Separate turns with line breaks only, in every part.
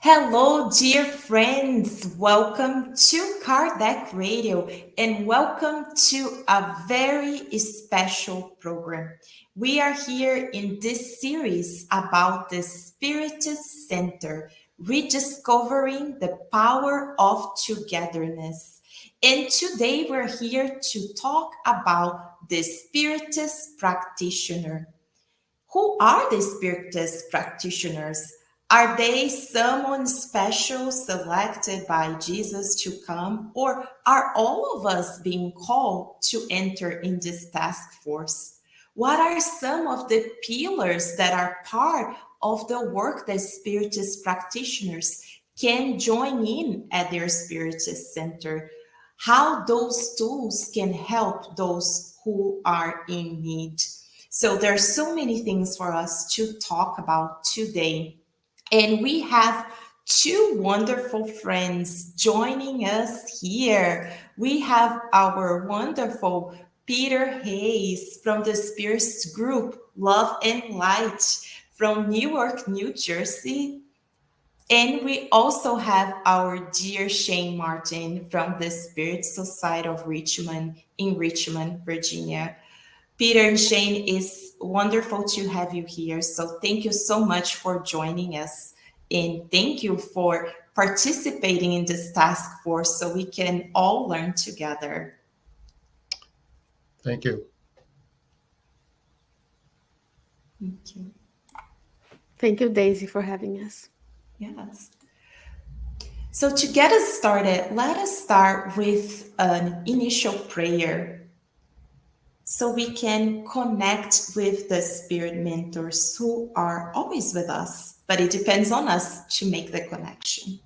Hello, dear friends. Welcome to Kardec Radio and welcome to a very special program. We are here in this series about the Spiritist Center, rediscovering the power of togetherness. And today we're here to talk about the Spiritist Practitioner. Who are the Spiritist practitioners? Are they someone special selected by Jesus to come, or are all of us being called to enter in this task force? What are some of the pillars that are part of the work that Spiritist practitioners can join in at their Spiritist Center? How those tools can help those who are in need. So there's so many things for us to talk about today. And we have two wonderful friends joining us here. We have our wonderful Peter Hayes from the Spiritist group Love and Light from Newark, New Jersey. And we also have our dear Sheyne Martin from the Spirit Society of Richmond in Richmond, Virginia. Peter and Sheyne, it's wonderful to have you here. So thank you so much for joining us. And thank you for participating in this task force so we can all learn together.
Thank you.
Thank you.
Thank you, Deise, for having us.
Yes. So to get us started, let us start with an initial prayer so we can connect with the spirit mentors who are always with us, but it depends on us to make the connection.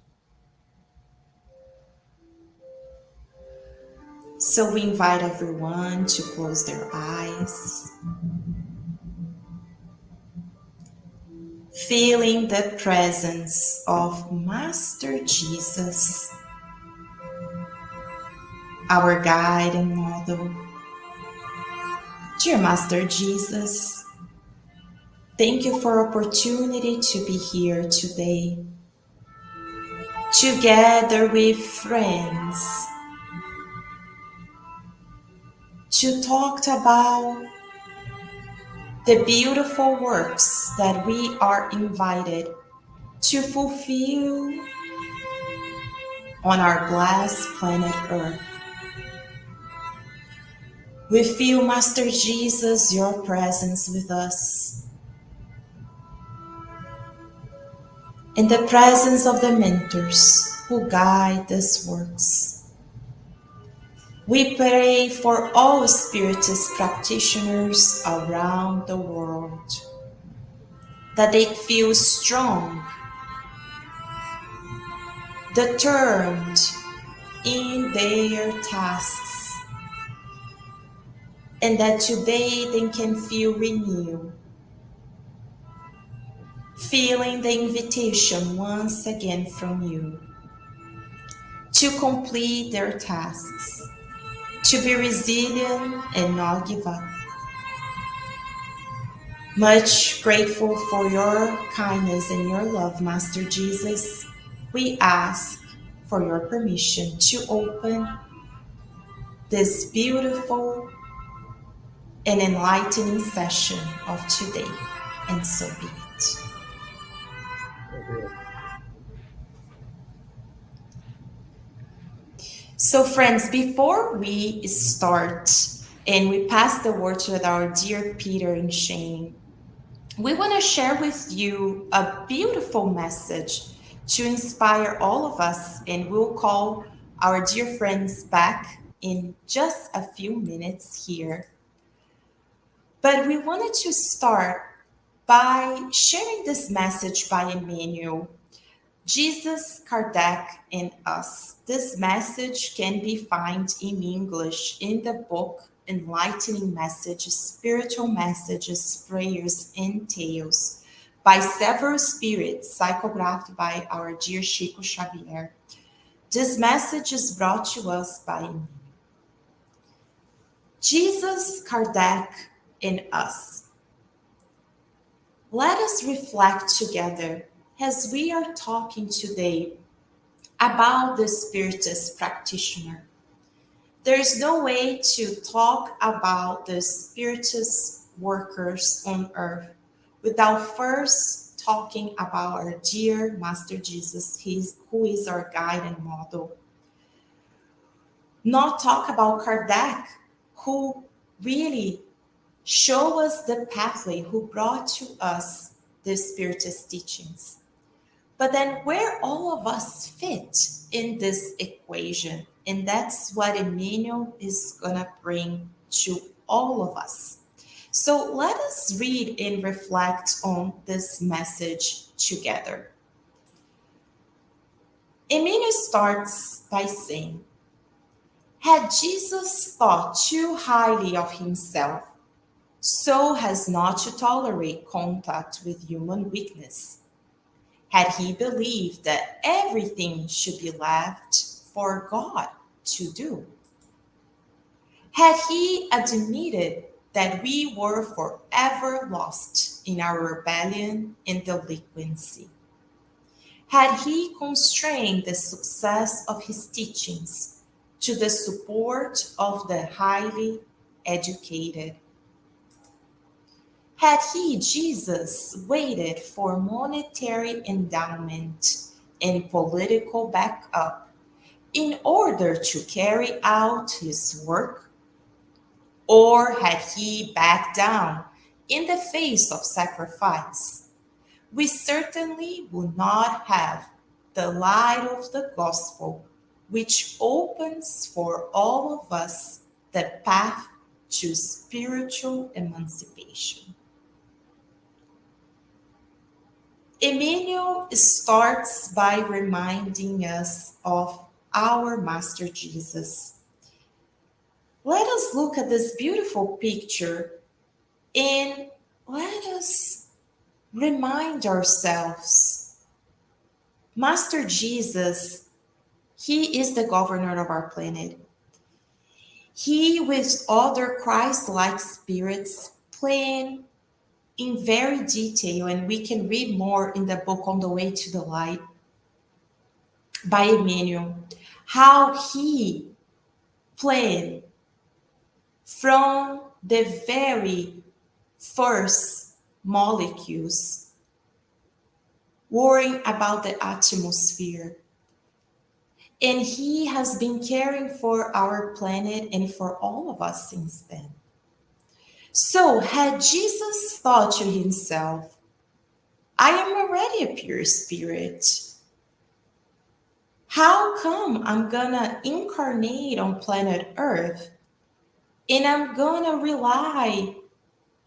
So we invite everyone to close their eyes, feeling the presence of Master Jesus, our guide and model. Dear Master Jesus, thank you for opportunity to be here today, together with friends, to talk about the beautiful works that we are invited to fulfill on our blessed planet Earth. We feel, Master Jesus, your presence with us, in the presence of the mentors who guide these works. We pray for all Spiritist practitioners around the world, that they feel strong, determined in their tasks, and that today they can feel renewed, feeling the invitation once again from you to complete their tasks, to be resilient and not give up. Much grateful for your kindness and your love, Master Jesus, we ask for your permission to open this beautiful and enlightening session of today, and so be it. So friends, before we start and we pass the word to our dear Peter and Sheyne, we want to share with you a beautiful message to inspire all of us, and we'll call our dear friends back in just a few minutes here. But we wanted to start by sharing this message by Emmanuel, Jesus, Kardec, and us. This message can be found in English in the book Enlightening Messages, Spiritual Messages, Prayers, and Tales by several spirits, psychographed by our dear Chico Xavier. This message is brought to us by Jesus, Kardec, and us. Let us reflect together. as we are talking today about the Spiritist Practitioner. There's no way to talk about the Spiritist workers on earth without first talking about our dear Master Jesus, who is our guide and model. Not talk about Kardec, who really show us the pathway, who brought to us the Spiritist teachings. But then where all of us fit in this equation, and that's what Emmanuel is going to bring to all of us. So let us read and reflect on this message together. Emmanuel starts by saying, had Jesus thought too highly of himself, so as not to tolerate contact with human weakness? Had he believed that everything should be left for God to do? Had he admitted that we were forever lost in our rebellion and delinquency? Had he constrained the success of his teachings to the support of the highly educated? Had he, Jesus, waited for monetary endowment and political backup in order to carry out his work? Or had he backed down in the face of sacrifice? We certainly would not have the light of the gospel, which opens for all of us the path to spiritual emancipation. Emmanuel starts by reminding us of our Master Jesus. Let us look at this beautiful picture and let us remind ourselves. Master Jesus, he is the governor of our planet. He, with other Christ-like spirits, plan in very detail, and we can read more in the book On the Way to the Light by Emmanuel, how he planned from the very first molecules, worrying about the atmosphere. And he has been caring for our planet and for all of us since then. So, had Jesus thought to himself, I am already a pure spirit. How come I'm gonna incarnate on planet Earth and I'm gonna rely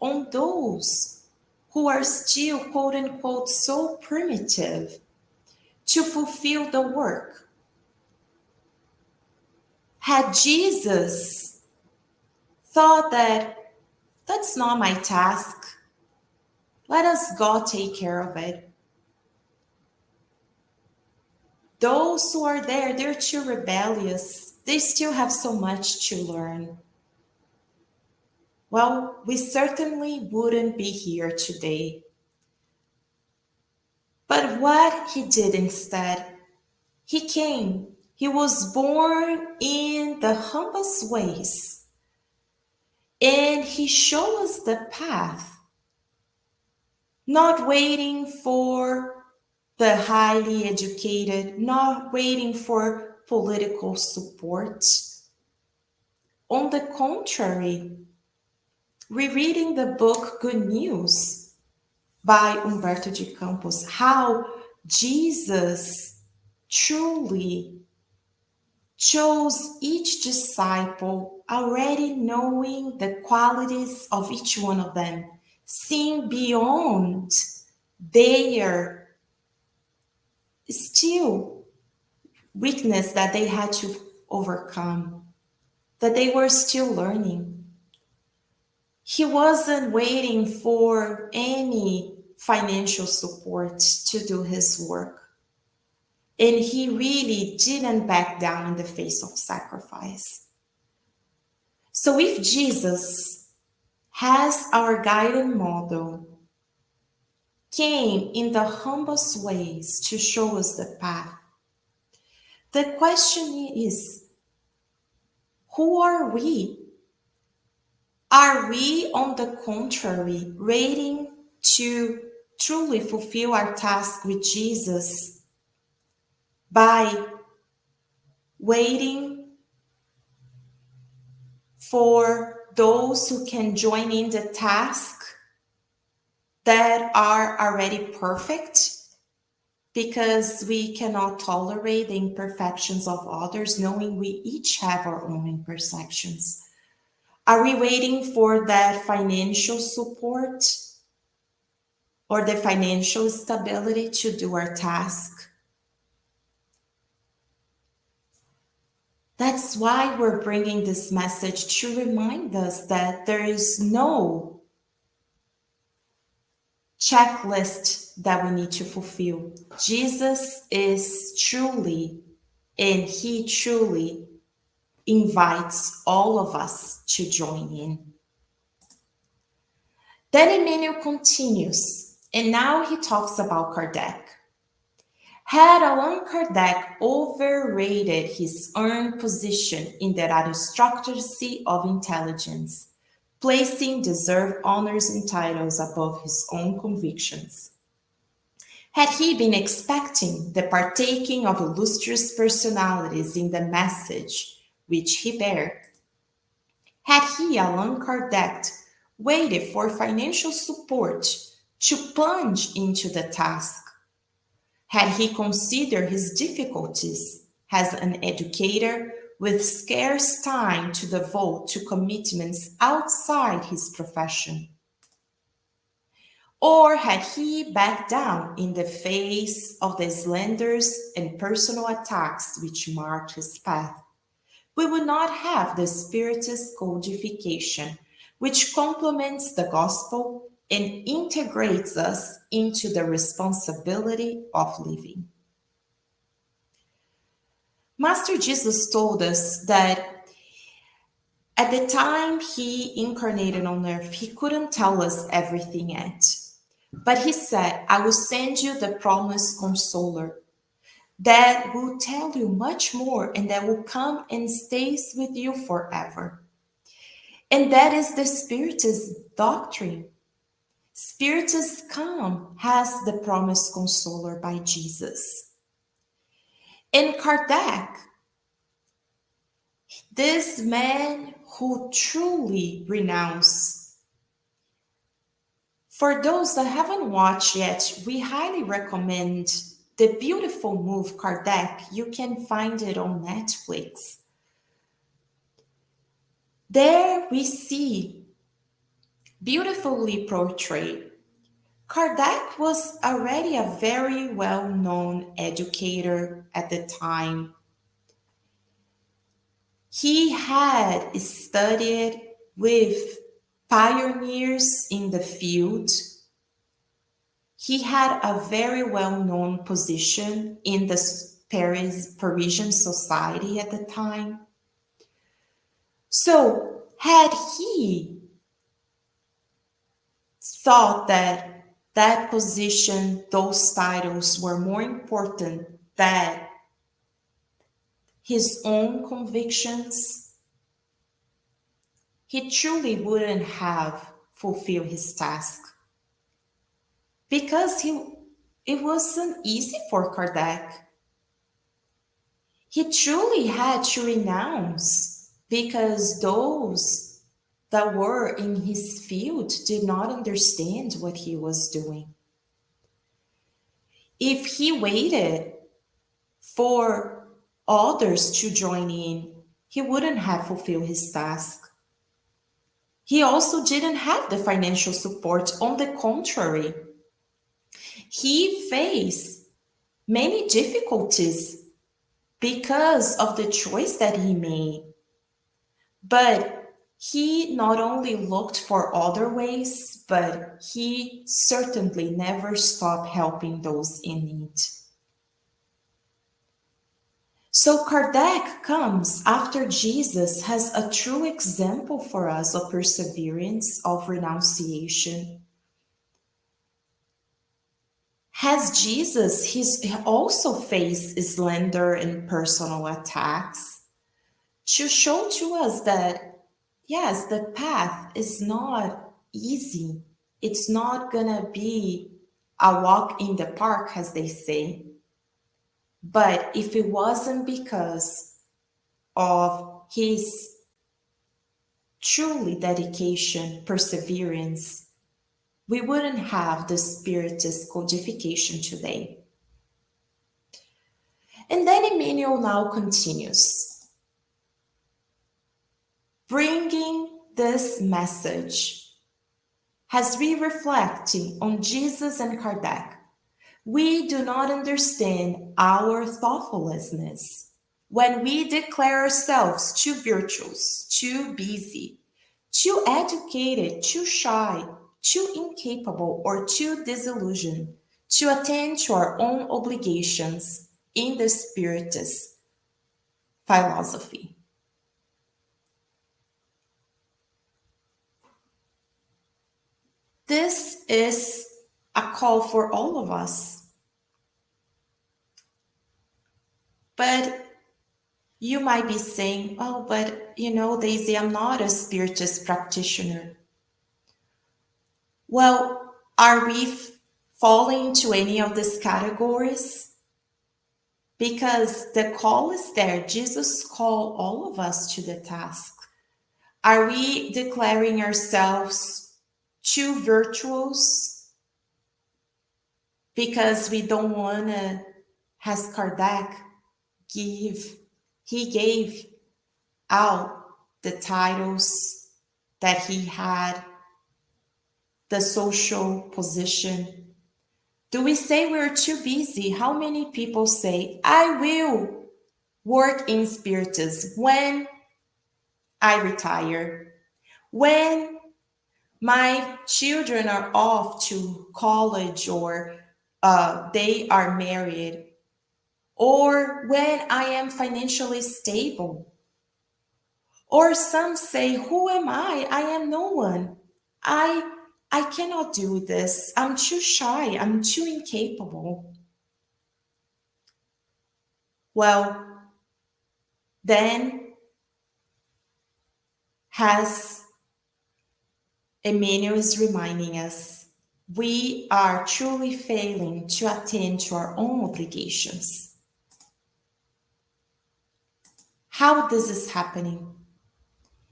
on those who are still, quote unquote, so primitive to fulfill the work? Had Jesus thought that that's not my task, let us God take care of it. Those who are there, they're too rebellious. They still have so much to learn. Well, we certainly wouldn't be here today. But what he did instead, he came. He was born in the humblest ways. And he showed us the path, not waiting for the highly educated, not waiting for political support. On the contrary, rereading the book Good News by Humberto de Campos, how Jesus truly chose each disciple already knowing the qualities of each one of them, seeing beyond their still weakness that they had to overcome, that they were still learning. He wasn't waiting for any financial support to do his work. And he really didn't back down in the face of sacrifice. So if Jesus has our guiding model came in the humblest ways to show us the path. The question is, who are we? Are we, on the contrary, waiting to truly fulfill our task with Jesus by waiting for those who can join in the task that are already perfect? Because we cannot tolerate the imperfections of others, knowing we each have our own imperfections. Are we waiting for that financial support or the financial stability to do our task? That's why we're bringing this message to remind us that there is no checklist that we need to fulfill. Jesus is truly, and he truly invites all of us to join in. Then Emmanuel continues, and now he talks about Kardec. Had Allan Kardec overrated his own position in the aristocracy of intelligence, placing deserved honors and titles above his own convictions? Had he been expecting the partaking of illustrious personalities in the message which he bare? Had he, Allan Kardec, waited for financial support to plunge into the task? Had he considered his difficulties as an educator with scarce time to devote to commitments outside his profession? Or had he backed down in the face of the slanders and personal attacks which marked his path? We would not have the Spiritist codification, which complements the gospel and integrates us into the responsibility of living. Master Jesus told us that at the time he incarnated on earth, he couldn't tell us everything yet. But he said, I will send you the promised consoler that will tell you much more and that will come and stays with you forever. And that is the Spiritist doctrine. Spiritist come has the promised consoler by Jesus. And Kardec, this man who truly renounced. For those that haven't watched yet, we highly recommend the beautiful movie Kardec. You can find it on Netflix. There we see beautifully portrayed. Kardec was already a very well-known educator at the time. He had studied with pioneers in the field. He had a very well-known position in the Parisian society at the time. So, had he thought that that position, those titles were more important than his own convictions, he truly wouldn't have fulfilled his task. Because it wasn't easy for Kardec. He truly had to renounce because those that were in his field did not understand what he was doing. If he waited for others to join in, he wouldn't have fulfilled his task. He also didn't have the financial support. On the contrary, he faced many difficulties because of the choice that he made. But he not only looked for other ways, but he certainly never stopped helping those in need. So Kardec comes after Jesus as a true example for us of perseverance, of renunciation. Has Jesus, he also faced slander and personal attacks to show to us that, yes, the path is not easy. It's not gonna be a walk in the park, as they say. But if it wasn't because of his truly dedication, perseverance, we wouldn't have the Spiritist codification today. And then Emmanuel now continues, bringing this message. As we reflect on Jesus and Kardec, we do not understand our thoughtlessness when we declare ourselves too virtuous, too busy, too educated, too shy, too incapable, or too disillusioned to attend to our own obligations in the Spiritist philosophy. This is a call for all of us. But you might be saying, oh, but Deise, I'm not a Spiritist practitioner. Well, are we falling into any of these categories? Because the call is there. Jesus called all of us to the task. Are we declaring ourselves too virtuous because we don't want to, as Kardec he gave out the titles that he had, the social position. Do we say we're too busy? How many people say, I will work in Spiritism when I retire, when my children are off to college or they are married, or when I am financially stable. Or some say, who am I? I am no one. I I cannot do this. I'm too shy. I'm too incapable. Well, then as Emmanuel is reminding us, we are truly failing to attend to our own obligations. How this is happening?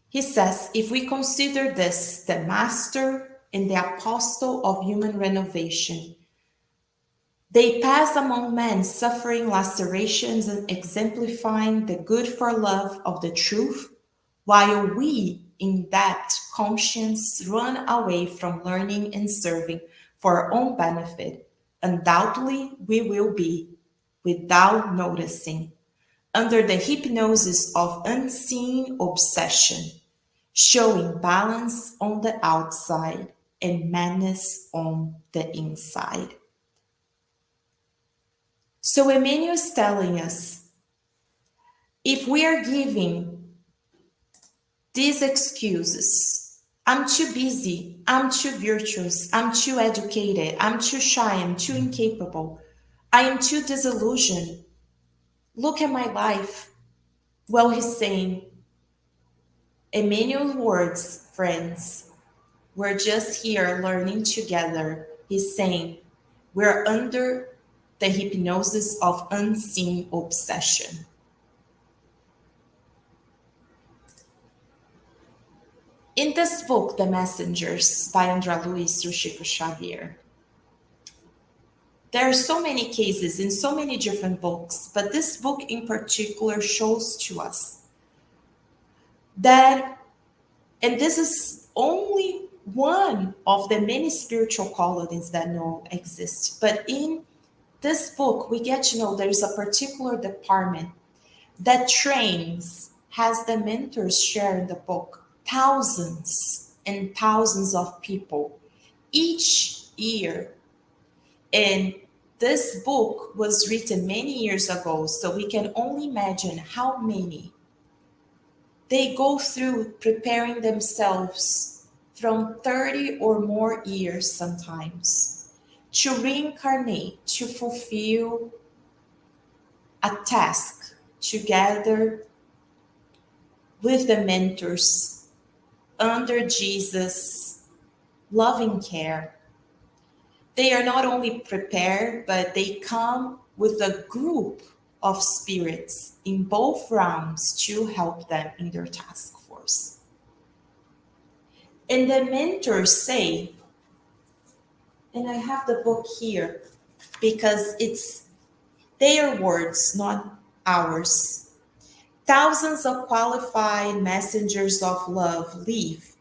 He says, if we consider this the master and the apostle of human renovation, they pass among men, suffering lacerations and exemplifying the good for love of the truth, while we, in that conscience, run away from learning and serving for our own benefit. Undoubtedly, we will be, without noticing, under the hypnosis of unseen obsession, showing balance on the outside and madness on the inside. So Emmanuel is telling us, if we are giving these excuses, I'm too busy, I'm too virtuous, I'm too educated, I'm too shy, I'm too incapable, I am too disillusioned, look at my life. Well, he's saying, Emmanuel's words, friends, we're just here learning together. He's saying, we're under the hypnosis of unseen obsession. In this book, The Messengers by André Luiz through Chico Xavier, there are so many cases in so many different books, but this book in particular shows to us that, and this is only one of the many spiritual qualities that know exist, but in this book, we get to know there's a particular department that trains, has the mentors share in the book, thousands and thousands of people each year. And this book was written many years ago, so we can only imagine how many they go through preparing themselves from 30 or more years sometimes to reincarnate, to fulfill a task together with the mentors under Jesus' loving care. They are not only prepared, but they come with a group of spirits in both realms to help them in their task force. And the mentors say, and I have the book here because it's their words, not ours. Thousands of qualified messengers of love leave,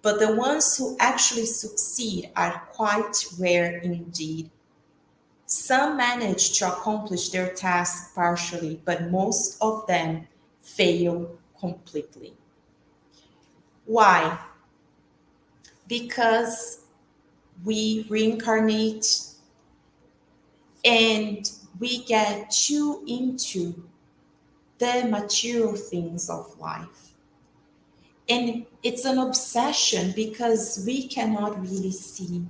but the ones who actually succeed are quite rare indeed. Some manage to accomplish their task partially, but most of them fail completely. Why? Because we reincarnate and we get too into the material things of life. And it's an obsession because we cannot really see.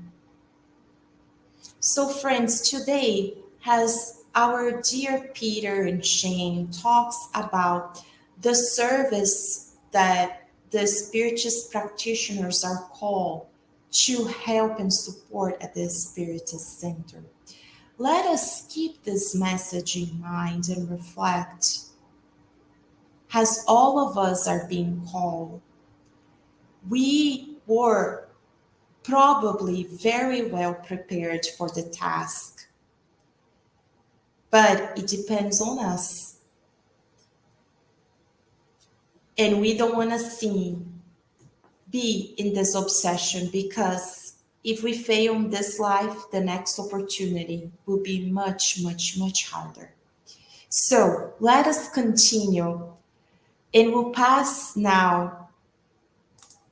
So, friends, today, as our dear Peter and Sheyne talks about the service that the Spiritist practitioners are called to help and support at the Spiritist Center, let us keep this message in mind and reflect. As all of us are being called, we were probably very well prepared for the task, but it depends on us. And we don't want to be in this obsession because if we fail in this life, the next opportunity will be much, much, much harder. So let us continue, and we'll pass now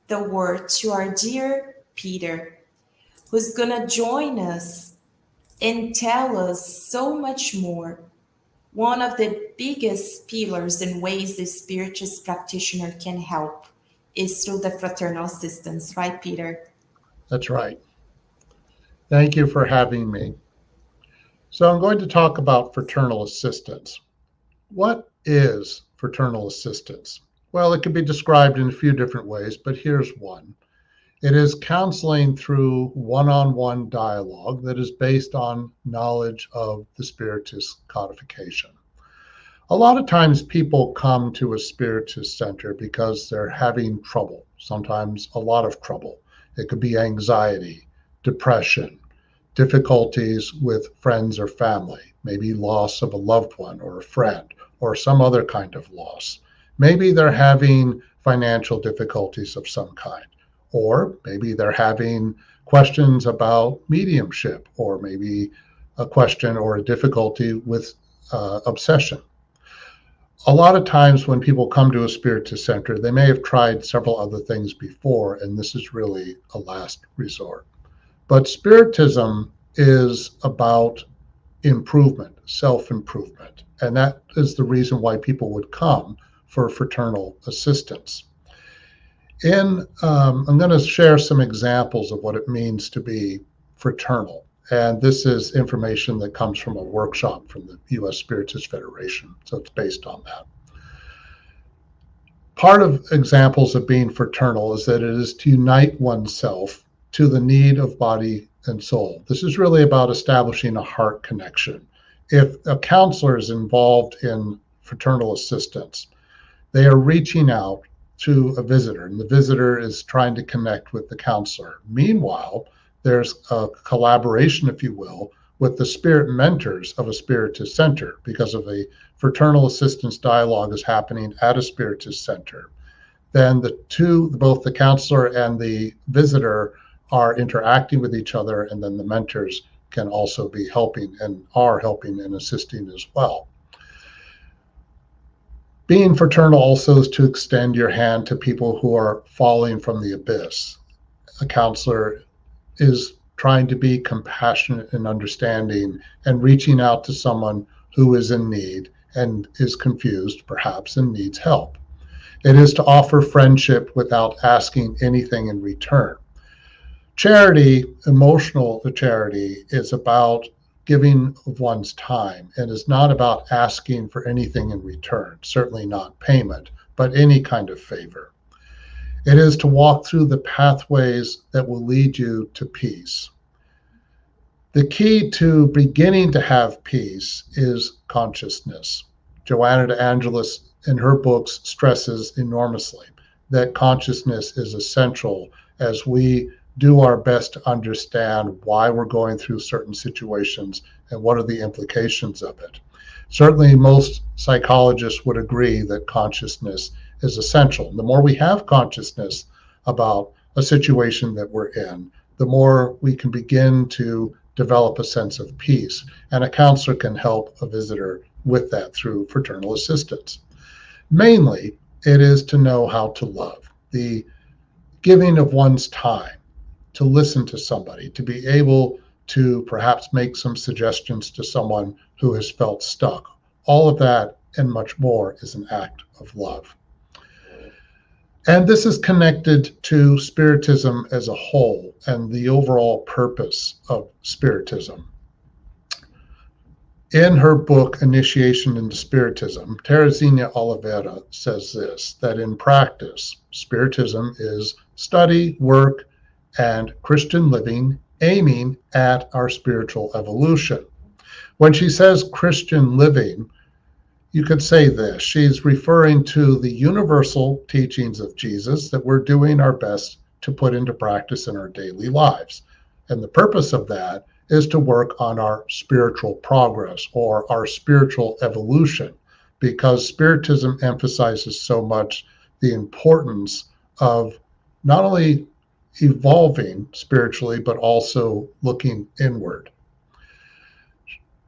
the word to our dear Peter, who's going to join us and tell us so much more. One of the biggest pillars and ways the Spiritist practitioner can help is through the fraternal assistance, right, Peter?
That's right. Thank you for having me. So I'm going to talk about fraternal assistance. What is fraternal assistance? Well, it can be described in a few different ways, but here's one. It is counseling through one-on-one dialogue that is based on knowledge of the Spiritist codification. A lot of times people come to a Spiritist center because they're having trouble, sometimes a lot of trouble. It could be anxiety, depression, difficulties with friends or family, maybe loss of a loved one or a friend, or some other kind of loss. Maybe they're having financial difficulties of some kind, or maybe they're having questions about mediumship, or maybe a question or a difficulty with obsession. A lot of times when people come to a Spiritist center, they may have tried several other things before, and this is really a last resort. But Spiritism is about improvement, self-improvement, and that is the reason why people would come for fraternal assistance. I'm going to share some examples of what it means to be fraternal. And this is information that comes from a workshop from the U.S. Spiritist Federation, so it's based on that. Part of examples of being fraternal is that it is to unite oneself to the need of body and soul. This is really about establishing a heart connection. If a counselor is involved in fraternal assistance, they are reaching out to a visitor, and the visitor is trying to connect with the counselor. Meanwhile, there's a collaboration, if you will, with the spirit mentors of a Spiritist center, because of a fraternal assistance dialogue is happening at a Spiritist center. Then both the counselor and the visitor are interacting with each other, and then the mentors can also be helping and are helping and assisting as well. Being fraternal also is to extend your hand to people who are falling from the abyss. A counselor is trying to be compassionate and understanding and reaching out to someone who is in need and is confused, perhaps, and needs help. It is to offer friendship without asking anything in return. Charity, emotional charity, is about giving of one's time and is not about asking for anything in return, certainly not payment, but any kind of favor. It is to walk through the pathways that will lead you to peace. The key to beginning to have peace is consciousness. Joanna de Angelis, in her books, stresses enormously that consciousness is essential as we do our best to understand why we're going through certain situations and what are the implications of it. Certainly, most psychologists would agree that consciousness is essential. The more we have consciousness about a situation that we're in, the more we can begin to develop a sense of peace. And a counselor can help a visitor with that through fraternal assistance. Mainly, it is to know how to love, the giving of one's time, to listen to somebody, to be able to perhaps make some suggestions to someone who has felt stuck. All of that and much more is an act of love. And this is connected to Spiritism as a whole and the overall purpose of Spiritism. In her book, Initiation into Spiritism, Teresina Oliveira says this, that in practice, Spiritism is study, work, and Christian living aiming at our spiritual evolution. When she says Christian living, you could say this. She's referring to the universal teachings of Jesus that we're doing our best to put into practice in our daily lives. And the purpose of that is to work on our spiritual progress or our spiritual evolution, because Spiritism emphasizes so much the importance of not only evolving spiritually, but also looking inward.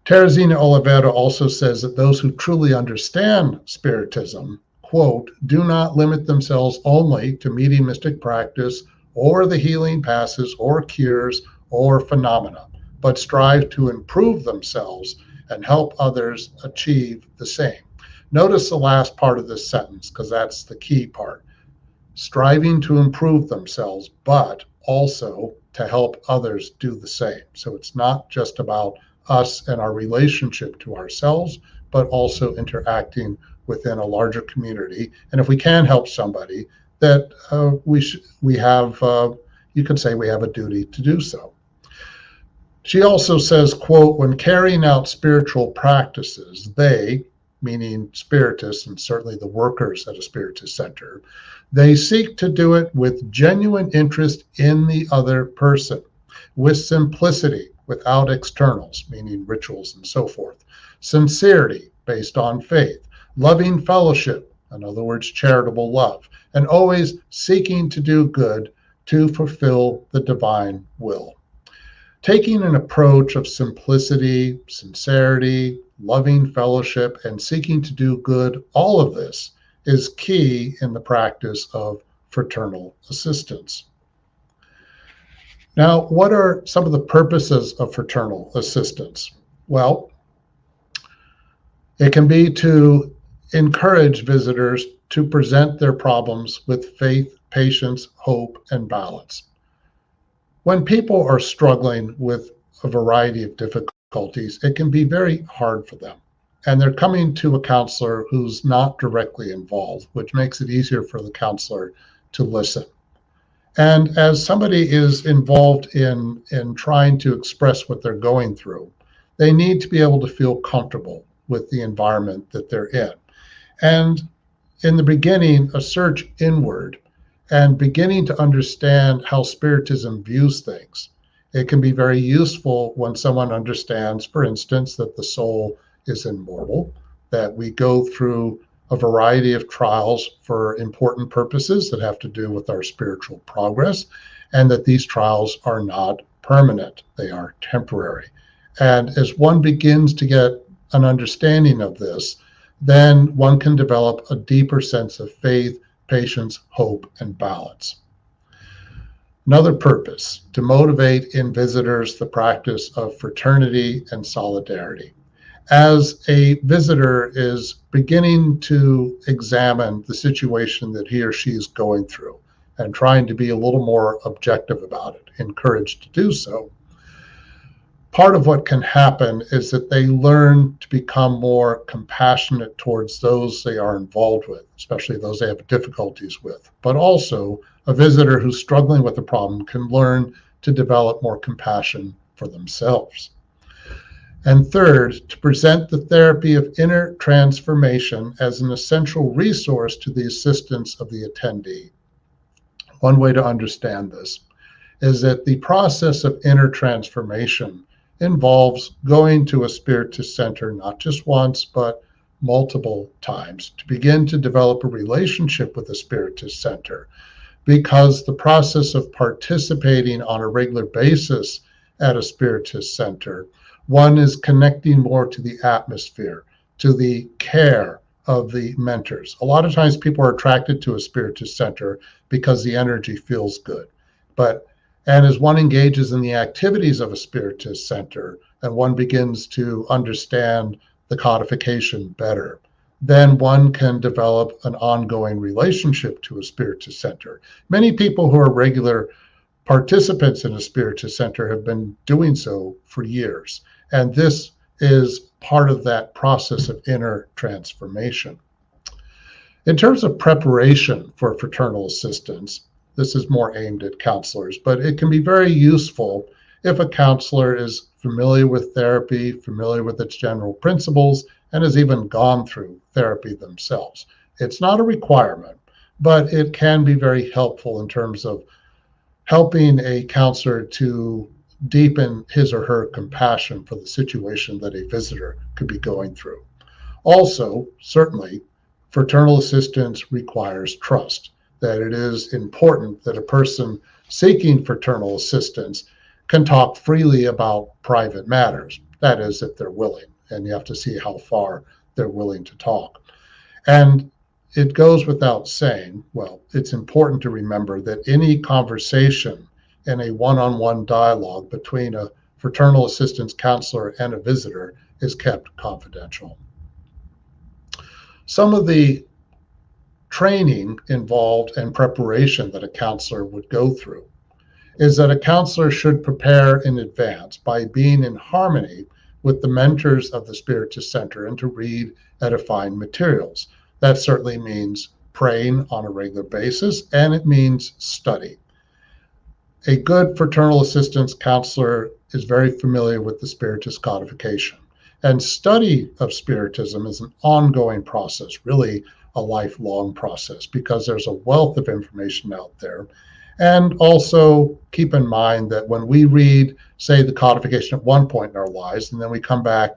Teresina Oliveira also says that those who truly understand Spiritism, quote, do not limit themselves only to mediumistic practice or the healing passes or cures or phenomena, but strive to improve themselves and help others achieve the same. Notice the last part of this sentence, because that's the key part. Striving to improve themselves, but also to help others do the same. So it's not just about us and our relationship to ourselves, but also interacting within a larger community. And if we can help somebody, that we have, you could say we have a duty to do so. She also says, quote, when carrying out spiritual practices, they, meaning Spiritists and certainly the workers at a Spiritist Center, they seek to do it with genuine interest in the other person, with simplicity, without externals, meaning rituals and so forth, sincerity based on faith, loving fellowship, in other words, charitable love, and always seeking to do good to fulfill the divine will. Taking an approach of simplicity, sincerity, loving fellowship, and seeking to do good, all of this is key in the practice of fraternal assistance. Now, what are some of the purposes of fraternal assistance? Well, it can be to encourage visitors to present their problems with faith, patience, hope, and balance. When people are struggling with a variety of difficulties, it can be very hard for them. And they're coming to a counselor who's not directly involved, which makes it easier for the counselor to listen. And as somebody is involved in trying to express what they're going through, they need to be able to feel comfortable with the environment that they're in. And in the beginning, a search inward and beginning to understand how Spiritism views things. It can be very useful when someone understands, for instance, that the soul is immortal, that we go through a variety of trials for important purposes that have to do with our spiritual progress, and that these trials are not permanent, they are temporary. And as one begins to get an understanding of this, then one can develop a deeper sense of faith, patience, hope, and balance. Another purpose, to motivate in visitors the practice of fraternity and solidarity. As a visitor is beginning to examine the situation that he or she is going through, and trying to be a little more objective about it, encouraged to do so. Part of what can happen is that they learn to become more compassionate towards those they are involved with, especially those they have difficulties with. But also, a visitor who's struggling with a problem can learn to develop more compassion for themselves. And third, to present the therapy of inner transformation as an essential resource to the assistance of the attendee. One way to understand this is that the process of inner transformation involves going to a Spiritist center not just once, but multiple times to begin to develop a relationship with the Spiritist center, because the process of participating on a regular basis at a Spiritist center, one is connecting more to the atmosphere, to the care of the mentors. A lot of times people are attracted to a Spiritist center because the energy feels good. And as one engages in the activities of a Spiritist center and one begins to understand the codification better, then one can develop an ongoing relationship to a Spiritist center. Many people who are regular participants in a Spiritist center have been doing so for years. And this is part of that process of inner transformation. In terms of preparation for fraternal assistance, this is more aimed at counselors, but it can be very useful if a counselor is familiar with therapy, familiar with its general principles, and has even gone through therapy themselves. It's not a requirement, but it can be very helpful in terms of helping a counselor to deepen his or her compassion for the situation that a visitor could be going through. Also, certainly, fraternal assistance requires trust, that it is important that a person seeking fraternal assistance can talk freely about private matters. That is, if they're willing, and you have to see how far they're willing to talk. And it goes without saying, well, it's important to remember that any conversation in a one-on-one dialogue between a fraternal assistance counselor and a visitor is kept confidential. Some of the training involved and preparation that a counselor would go through is that a counselor should prepare in advance by being in harmony with the mentors of the Spiritist Center and to read edifying materials. That certainly means praying on a regular basis, and it means study. A good fraternal assistance counselor is very familiar with the Spiritist codification. And study of Spiritism is an ongoing process, really a lifelong process, because there's a wealth of information out there. And also keep in mind that when we read, say, the codification at one point in our lives, and then we come back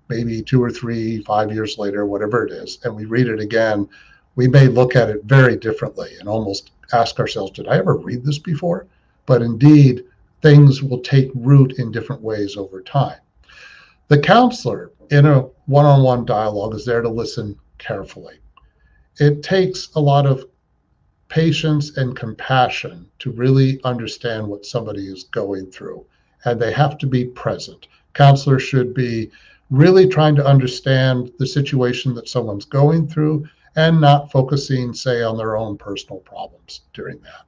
maybe 2 or 3, 5 years later, whatever it is, and we read it again, we may look at it very differently and almost ask ourselves, did I ever read this before? But indeed, things will take root in different ways over time. The counselor in a one-on-one dialogue is there to listen carefully. It takes a lot of patience and compassion to really understand what somebody is going through, and they have to be present. Counselors should be really trying to understand the situation that someone's going through and not focusing, say, on their own personal problems during that.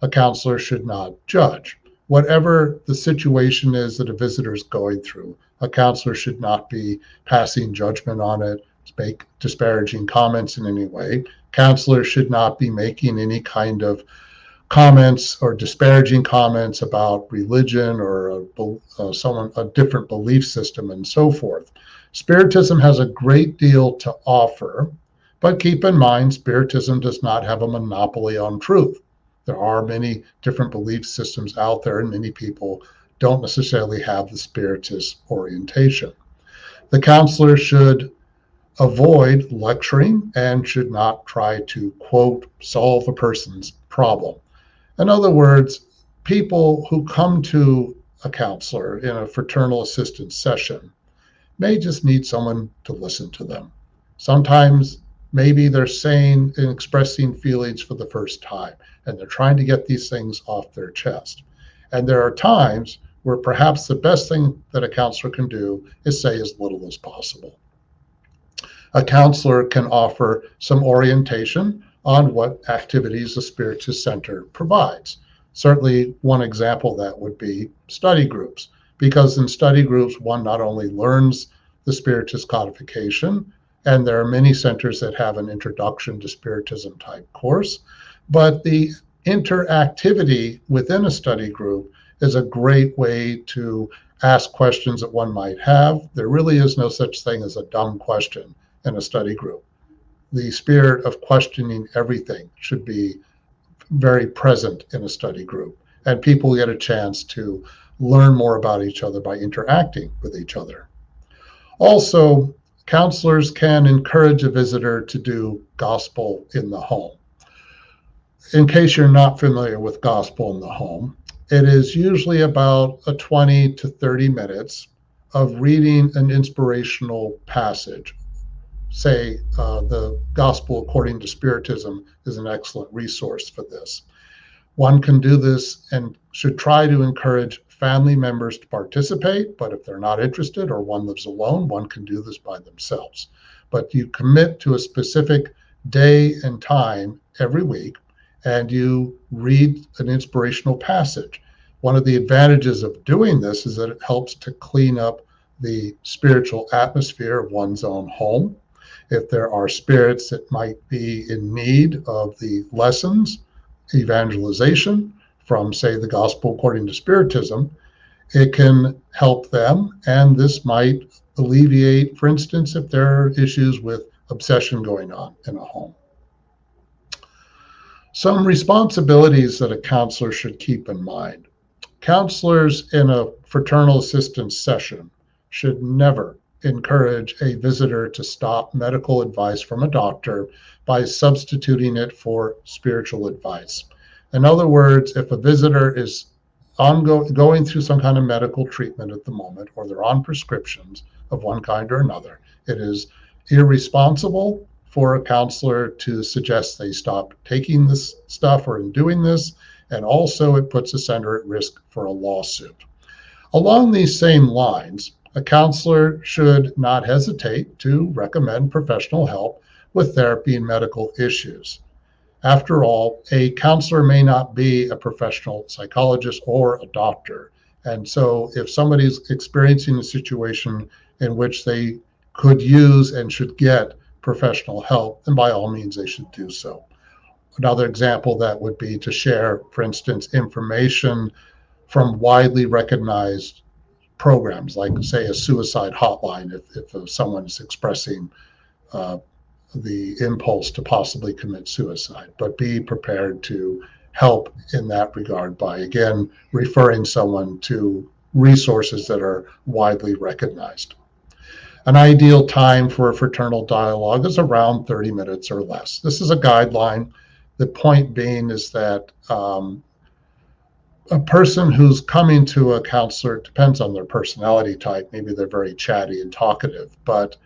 A counselor should not judge. Whatever the situation is that a visitor is going through, a counselor should not be passing judgment on it, make disparaging comments in any way. Counselors should not be making any kind of comments or disparaging comments about religion or a different belief system and so forth. Spiritism has a great deal to offer, but keep in mind, Spiritism does not have a monopoly on truth. There are many different belief systems out there, and many people don't necessarily have the Spiritist orientation. The counselor should avoid lecturing and should not try to, quote, solve a person's problem. In other words, people who come to a counselor in a fraternal assistance session may just need someone to listen to them. Sometimes maybe they're saying and expressing feelings for the first time, and they're trying to get these things off their chest. And there are times where perhaps the best thing that a counselor can do is say as little as possible. A counselor can offer some orientation on what activities the Spiritist Center provides. Certainly, one example of that would be study groups, because in study groups, one not only learns the Spiritist codification, and there are many centers that have an introduction to Spiritism type course, but the interactivity within a study group is a great way to ask questions that one might have. There really is no such thing as a dumb question in a study group. The spirit of questioning everything should be very present in a study group, and people get a chance to learn more about each other by interacting with each other. Also, counselors can encourage a visitor to do gospel in the home. In case you're not familiar with gospel in the home, it is usually about 20 to 30 minutes of reading an inspirational passage. Say, the Gospel According to Spiritism is an excellent resource for this. One can do this and should try to encourage family members to participate, but if they're not interested or one lives alone, one can do this by themselves. But you commit to a specific day and time every week, and you read an inspirational passage. One of the advantages of doing this is that it helps to clean up the spiritual atmosphere of one's own home. If there are spirits that might be in need of the lessons, evangelization from, say, the Gospel According to Spiritism, it can help them, and this might alleviate, for instance, if there are issues with obsession going on in a home. Some responsibilities that a counselor should keep in mind. Counselors in a fraternal assistance session should never encourage a visitor to stop medical advice from a doctor by substituting it for spiritual advice. In other words, if a visitor is going through some kind of medical treatment at the moment, or they're on prescriptions of one kind or another, it is irresponsible for a counselor to suggest they stop taking this stuff or in doing this, and also it puts the center at risk for a lawsuit. Along these same lines, a counselor should not hesitate to recommend professional help with therapy and medical issues. After all, a counselor may not be a professional psychologist or a doctor. And so if somebody's experiencing a situation in which they could use and should get professional help, then by all means they should do so. Another example that would be to share, for instance, information from widely recognized programs, like, say, a suicide hotline, if someone is expressing the impulse to possibly commit suicide, but be prepared to help in that regard by, again, referring someone to resources that are widely recognized. An ideal time for a fraternal dialogue is around 30 minutes or less. This is a guideline. The point being is that a person who's coming to a counselor, depends on their personality type. Maybe they're very chatty and talkative, but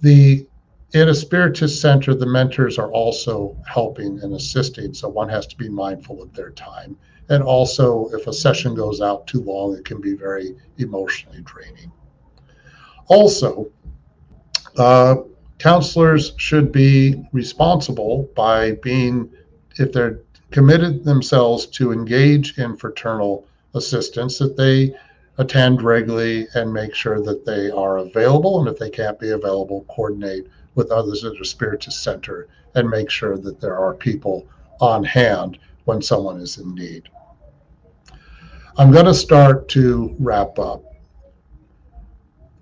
in a Spiritist center, the mentors are also helping and assisting, so one has to be mindful of their time. And also, if a session goes out too long, it can be very emotionally draining. Also, counselors should be responsible by being, if they're committed themselves to engage in fraternal assistance, that they attend regularly and make sure that they are available. And if they can't be available, coordinate with others at a Spiritist center and make sure that there are people on hand when someone is in need. I'm going to start to wrap up.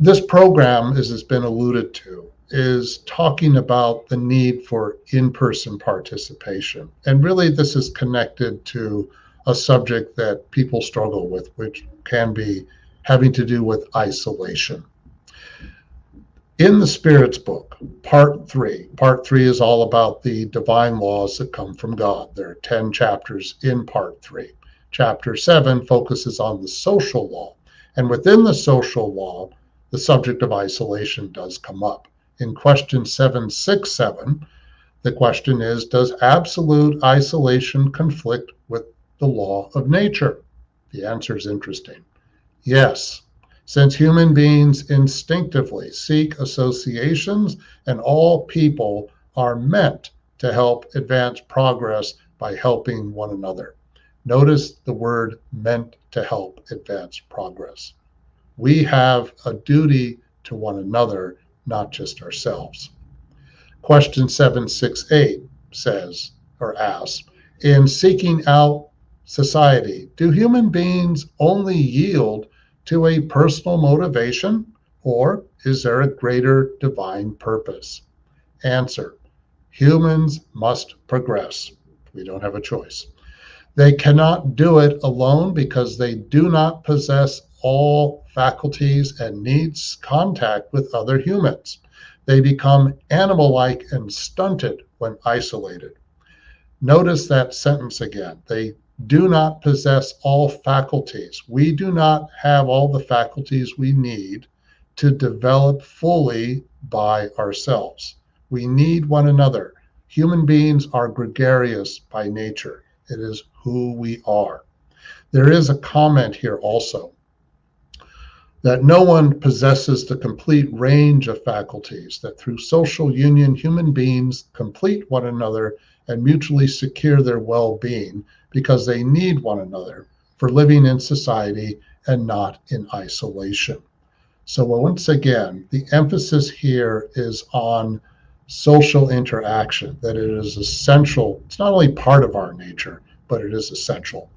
This program, as has been alluded to, is talking about the need for in-person participation. And really, this is connected to a subject that people struggle with, which can be having to do with isolation. In the Spirit's book, part 3 is all about the divine laws that come from God. There are 10 chapters in part 3. Chapter 7 focuses on the social law. And within the social law, the subject of isolation does come up. In question 767, the question is, does absolute isolation conflict with the law of nature? The answer is interesting. Yes, since human beings instinctively seek associations and all people are meant to help advance progress by helping one another. Notice the word meant to help advance progress. We have a duty to one another, not just ourselves. Question 768 says, or asks, in seeking out society, do human beings only yield to a personal motivation, or is there a greater divine purpose? Answer, humans must progress. We don't have a choice. They cannot do it alone because they do not possess all faculties and needs contact with other humans. They become animal like and stunted when isolated. Notice that sentence again. They do not possess all faculties. We do not have all the faculties we need to develop fully by ourselves. We need one another. Human beings are gregarious by nature. It is who we are. There is a comment here also that no one possesses the complete range of faculties, that through social union, human beings complete one another and mutually secure their well-being because they need one another for living in society and not in isolation. So once again, the emphasis here is on social interaction, that it is essential. It's not only part of our nature, but it is essential.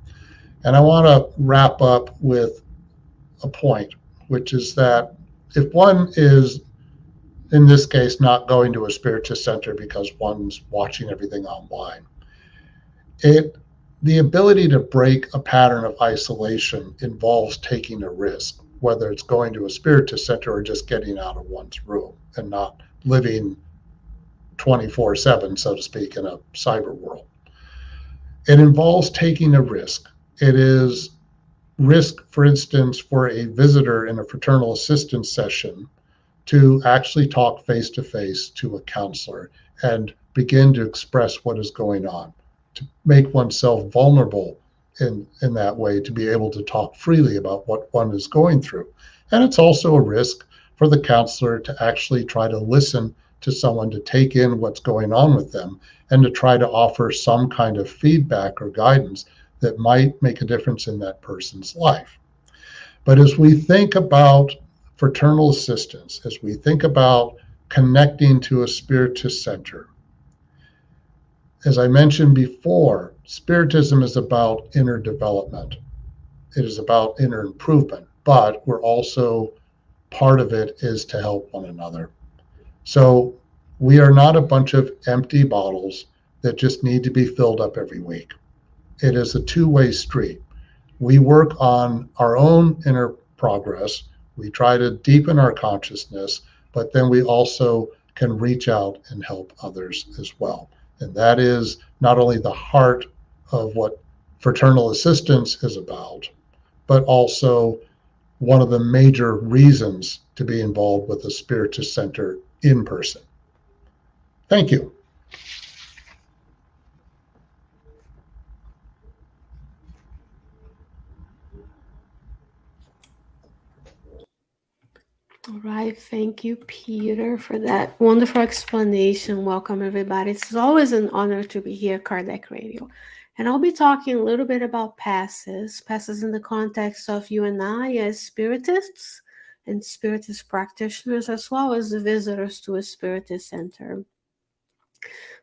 And I want to wrap up with a point, which is that if one is, in this case, not going to a Spiritist center because one's watching everything online, the ability to break a pattern of isolation involves taking a risk, whether it's going to a Spiritist center or just getting out of one's room and not living 24/7, so to speak, in a cyber world. It involves taking a risk. It is risk, for instance, for a visitor in a fraternal assistance session to actually talk face to face to a counselor and begin to express what is going on, to make oneself vulnerable in that way, to be able to talk freely about what one is going through. And it's also a risk for the counselor to actually try to listen to someone, to take in what's going on with them, and to try to offer some kind of feedback or guidance that might make a difference in that person's life. But as we think about fraternal assistance, as we think about connecting to a Spiritist center, as I mentioned before, Spiritism is about inner development. It is about inner improvement, but we're also, part of it is to help one another. So we are not a bunch of empty bottles that just need to be filled up every week. It is a two-way street. We work on our own inner progress. We try to deepen our consciousness, but then we also can reach out and help others as well. And that is not only the heart of what fraternal assistance is about, but also one of the major reasons to be involved with the Spiritist Center in person. Thank you.
All right, thank you, Peter, for that wonderful explanation. Welcome, everybody. It's always an honor to be here at Kardec Radio. And I'll be talking a little bit about passes in the context of you and I as spiritists and spiritist practitioners, as well as the visitors to a Spiritist Center.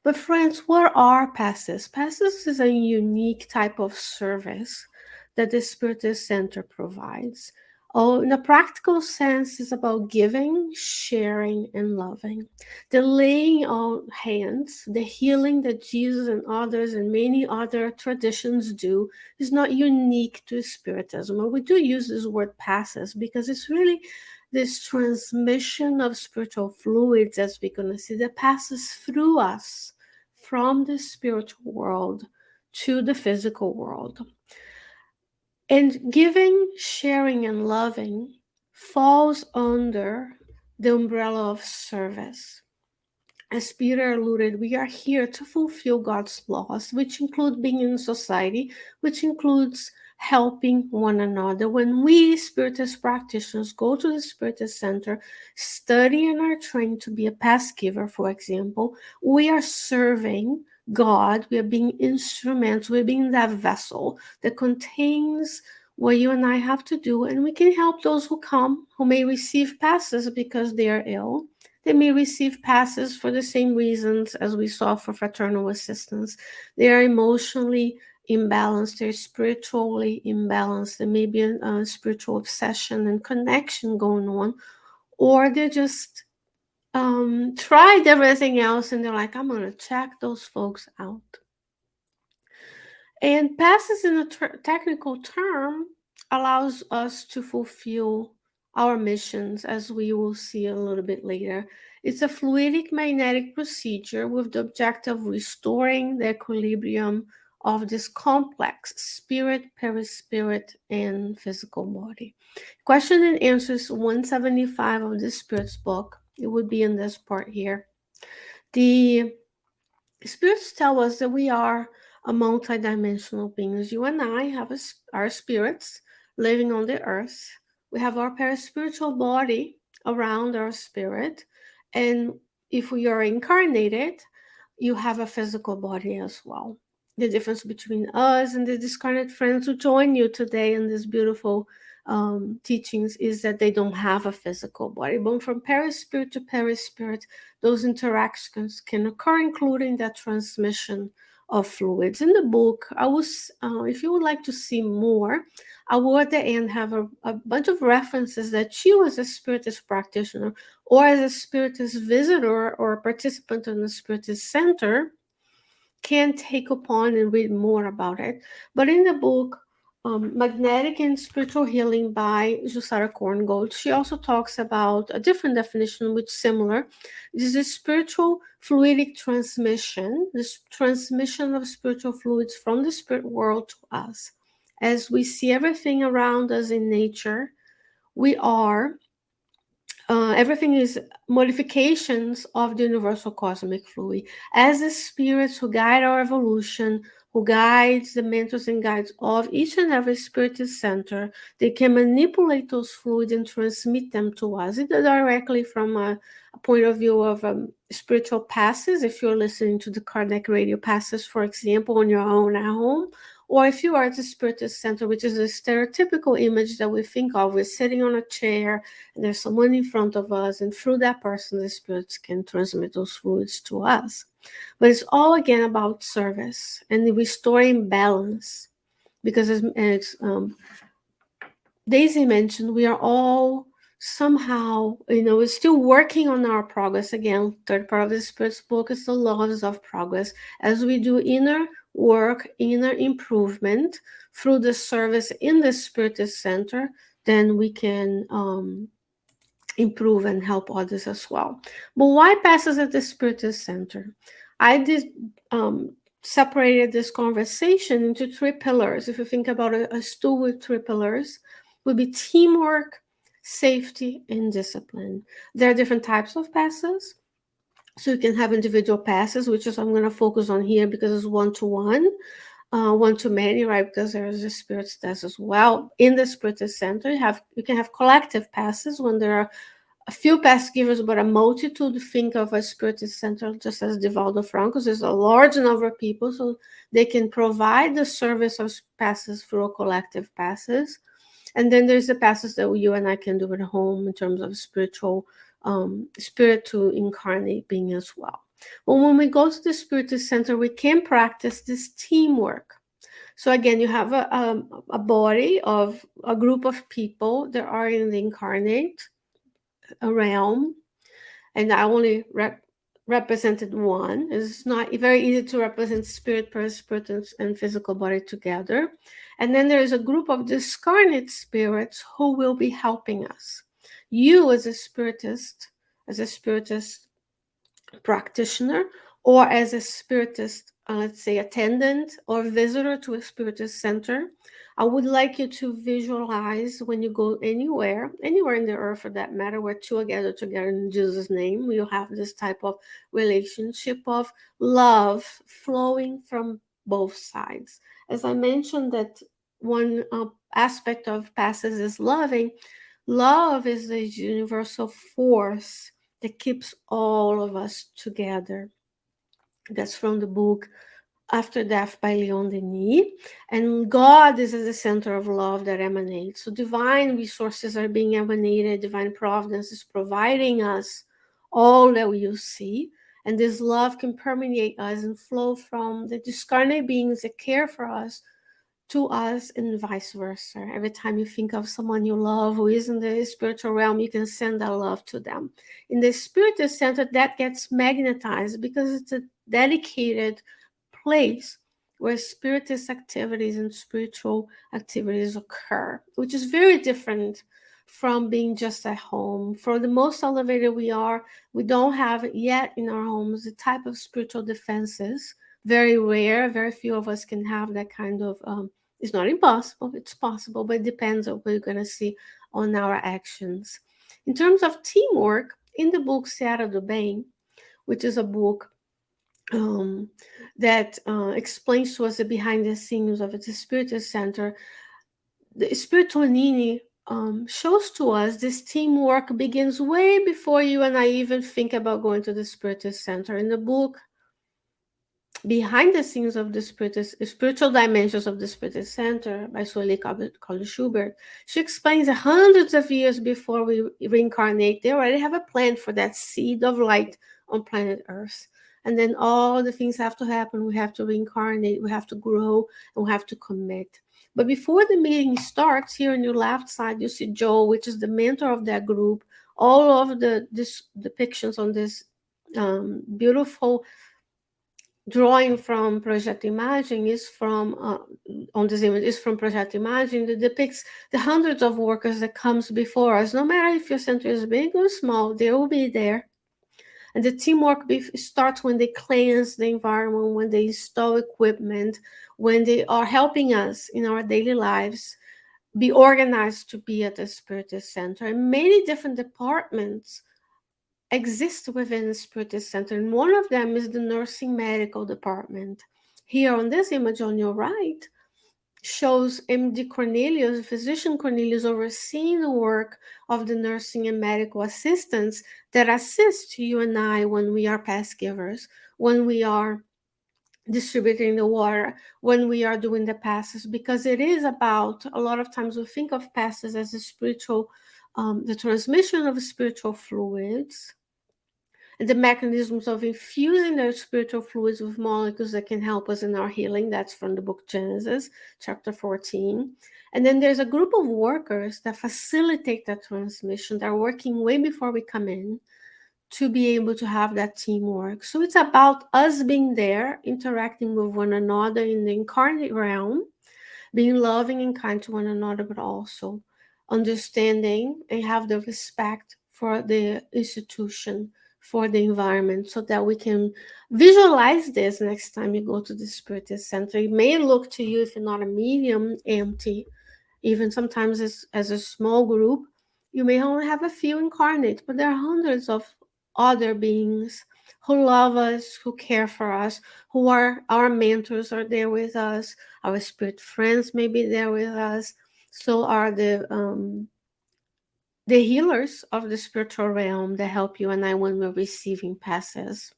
But friends, what are passes? Passes is a unique type of service that the Spiritist Center provides. Oh, in a practical sense, it's about giving, sharing, and loving. The laying on hands, the healing that Jesus and others and many other traditions do is not unique to Spiritism. And we do use this word passes because it's really this transmission of spiritual fluids, as we're going to see, that passes through us from the spiritual world to the physical world. And giving, sharing, and loving falls under the umbrella of service. As Peter alluded, we are here to fulfill God's laws, which include being in society, which includes helping one another. When we Spiritist practitioners go to the Spiritist Center, study and are trained to be a past giver, for example, we are serving God. We are being instruments. We're being that vessel that contains what you and I have to do, and we can help those who come who may receive passes because they are ill. They may receive passes for the same reasons as we saw for fraternal assistance. They are emotionally imbalanced, they're spiritually imbalanced, there may be a spiritual obsession and connection going on, or they're just tried everything else and they're like, I'm going to check those folks out. And passes in a technical term allows us to fulfill our missions, as we will see a little bit later. It's a fluidic magnetic procedure with the objective of restoring the equilibrium of this complex spirit, perispirit, and physical body. Question and answers 175 of the Spirit's book. It would be in this part here. The spirits tell us that we are a multidimensional beings. You and I have our spirits living on the earth. We have our paraspiritual body around our spirit. And if we are incarnated, you have a physical body as well. The difference between us and the discarnate friends who join you today in this beautiful teachings is that they don't have a physical body. But from perispirit to perispirit, those interactions can occur, including that transmission of fluids. In the book, I was, if you would like to see more, I will at the end have a bunch of references that you, as a Spiritist practitioner or as a Spiritist visitor or participant in the Spiritist Center, can take upon and read more about it. But in the book, Magnetic and Spiritual Healing by Jussara Korngold, she also talks about a different definition, which is similar. This is spiritual fluidic transmission, this transmission of spiritual fluids from the spirit world to us. As we see everything around us in nature, we are everything is modifications of the universal cosmic fluid. As the spirits who guide our evolution, who guides the mentors and guides of each and every Spiritist Center, they can manipulate those fluids and transmit them to us, either directly from a point of view of spiritual passes, if you're listening to the Kardec radio passes, for example, on your own at home, or if you are at the Spiritist Center, which is a stereotypical image that we think of, we're sitting on a chair and there's someone in front of us, and through that person, the spirits can transmit those fluids to us. But it's all again about service and restoring balance, because as Deise mentioned, we are all somehow, we're still working on our progress. Again, third part of the Spirit's book is the laws of progress. As we do inner work, inner improvement through the service in the Spiritist Center, then we can improve and help others as well. But why passes at the Spiritist Center? I did separated this conversation into three pillars. If you think about a stool with three pillars, would be teamwork, safety, and discipline. There are different types of passes. So you can have individual passes, which is I'm going to focus on here because it's one-to-one. One-to-many, right? Because there's a Spiritist test as well. In the Spiritist Center, you can have collective passes when there are a few pass givers, but a multitude. Think of a Spiritist Center just as Divaldo Franco's. There's a large number of people, so they can provide the service of passes through collective passes. And then there's the passes that you and I can do at home in terms of spiritual, spirit to incarnate being as well. But when we go to the Spiritist Center, we can practice this teamwork. So again, you have a body of a group of people that are in the incarnate realm, and I only represented one. It's not very easy to represent spirit, perispirit, and physical body together. And then there is a group of discarnate spirits who will be helping us. You as a Spiritist practitioner, or as a Spiritist, let's say, attendant or visitor to a Spiritist Center, I would like you to visualize when you go anywhere in the earth for that matter, where two are gathered together in Jesus' name, we'll have this type of relationship of love flowing from both sides. As I mentioned that aspect of passes is loving. Love is the universal force that keeps all of us together. That's from the book After Death by Leon Denis. And God is at the center of love that emanates. So divine resources are being emanated, divine providence is providing us all that you see. And this love can permeate us and flow from the discarnate beings that care for us to us and vice versa. Every time you think of someone you love who is in the spiritual realm, you can send that love to them. In the Spiritist Center, that gets magnetized because it's a dedicated place where spiritist activities and spiritual activities occur, which is very different from being just at home. For the most elevated we are, we don't have yet in our homes the type of spiritual defenses. Very rare, very few of us can have that kind of it's not impossible, it's possible, but it depends on what we're going to see on our actions. In terms of teamwork, in the book Seara do Bem, which is a book um, that explains to us the behind the scenes of the Spiritist Center, the Spiritual Nini shows to us this teamwork begins way before you and I even think about going to the Spiritist Center. In the book Behind the Scenes of the Spiritual Dimensions of the Spiritist Center by Sueli Collins Schubert, she explains that hundreds of years before we reincarnate, they already have a plan for that seed of light on planet Earth. And then all the things have to happen. We have to reincarnate, we have to grow, and we have to commit. But before the meeting starts, here on your left side, you see Joe, which is the mentor of that group. All of the depictions on this beautiful drawing from Project Imagine is from on this image is from Project Imagine that depicts the hundreds of workers that comes before us. No matter if your center is big or small, they will be there. And the teamwork starts when they cleanse the environment, when they install equipment, when they are helping us in our daily lives be organized to be at the Spiritist Center. And many different departments exist within the Spiritist Center, and one of them is the nursing medical department. Here on this image on your right shows MD Cornelius, physician Cornelius, overseeing the work of the nursing and medical assistants that assist you and I when we are pass givers, when we are distributing the water, when we are doing the passes, because it is about, a lot of times we think of passes as a spiritual, the transmission of spiritual fluids, and the mechanisms of infusing those spiritual fluids with molecules that can help us in our healing. That's from the book Genesis, chapter 14. And then there's a group of workers that facilitate that transmission. They're working way before we come in to be able to have that teamwork. So it's about us being there, interacting with one another in the incarnate realm, being loving and kind to one another, but also understanding and have the respect for the institution, for the environment, so that we can visualize this next time you go to the Spiritist Center. It may look to you, if you're not a medium, empty. Even sometimes as a small group, you may only have a few incarnate, but there are hundreds of other beings who love us, who care for us, who are our mentors, are there with us. Our spirit friends may be there with us. So are the healers of the spiritual realm that help you and I when we're receiving passes.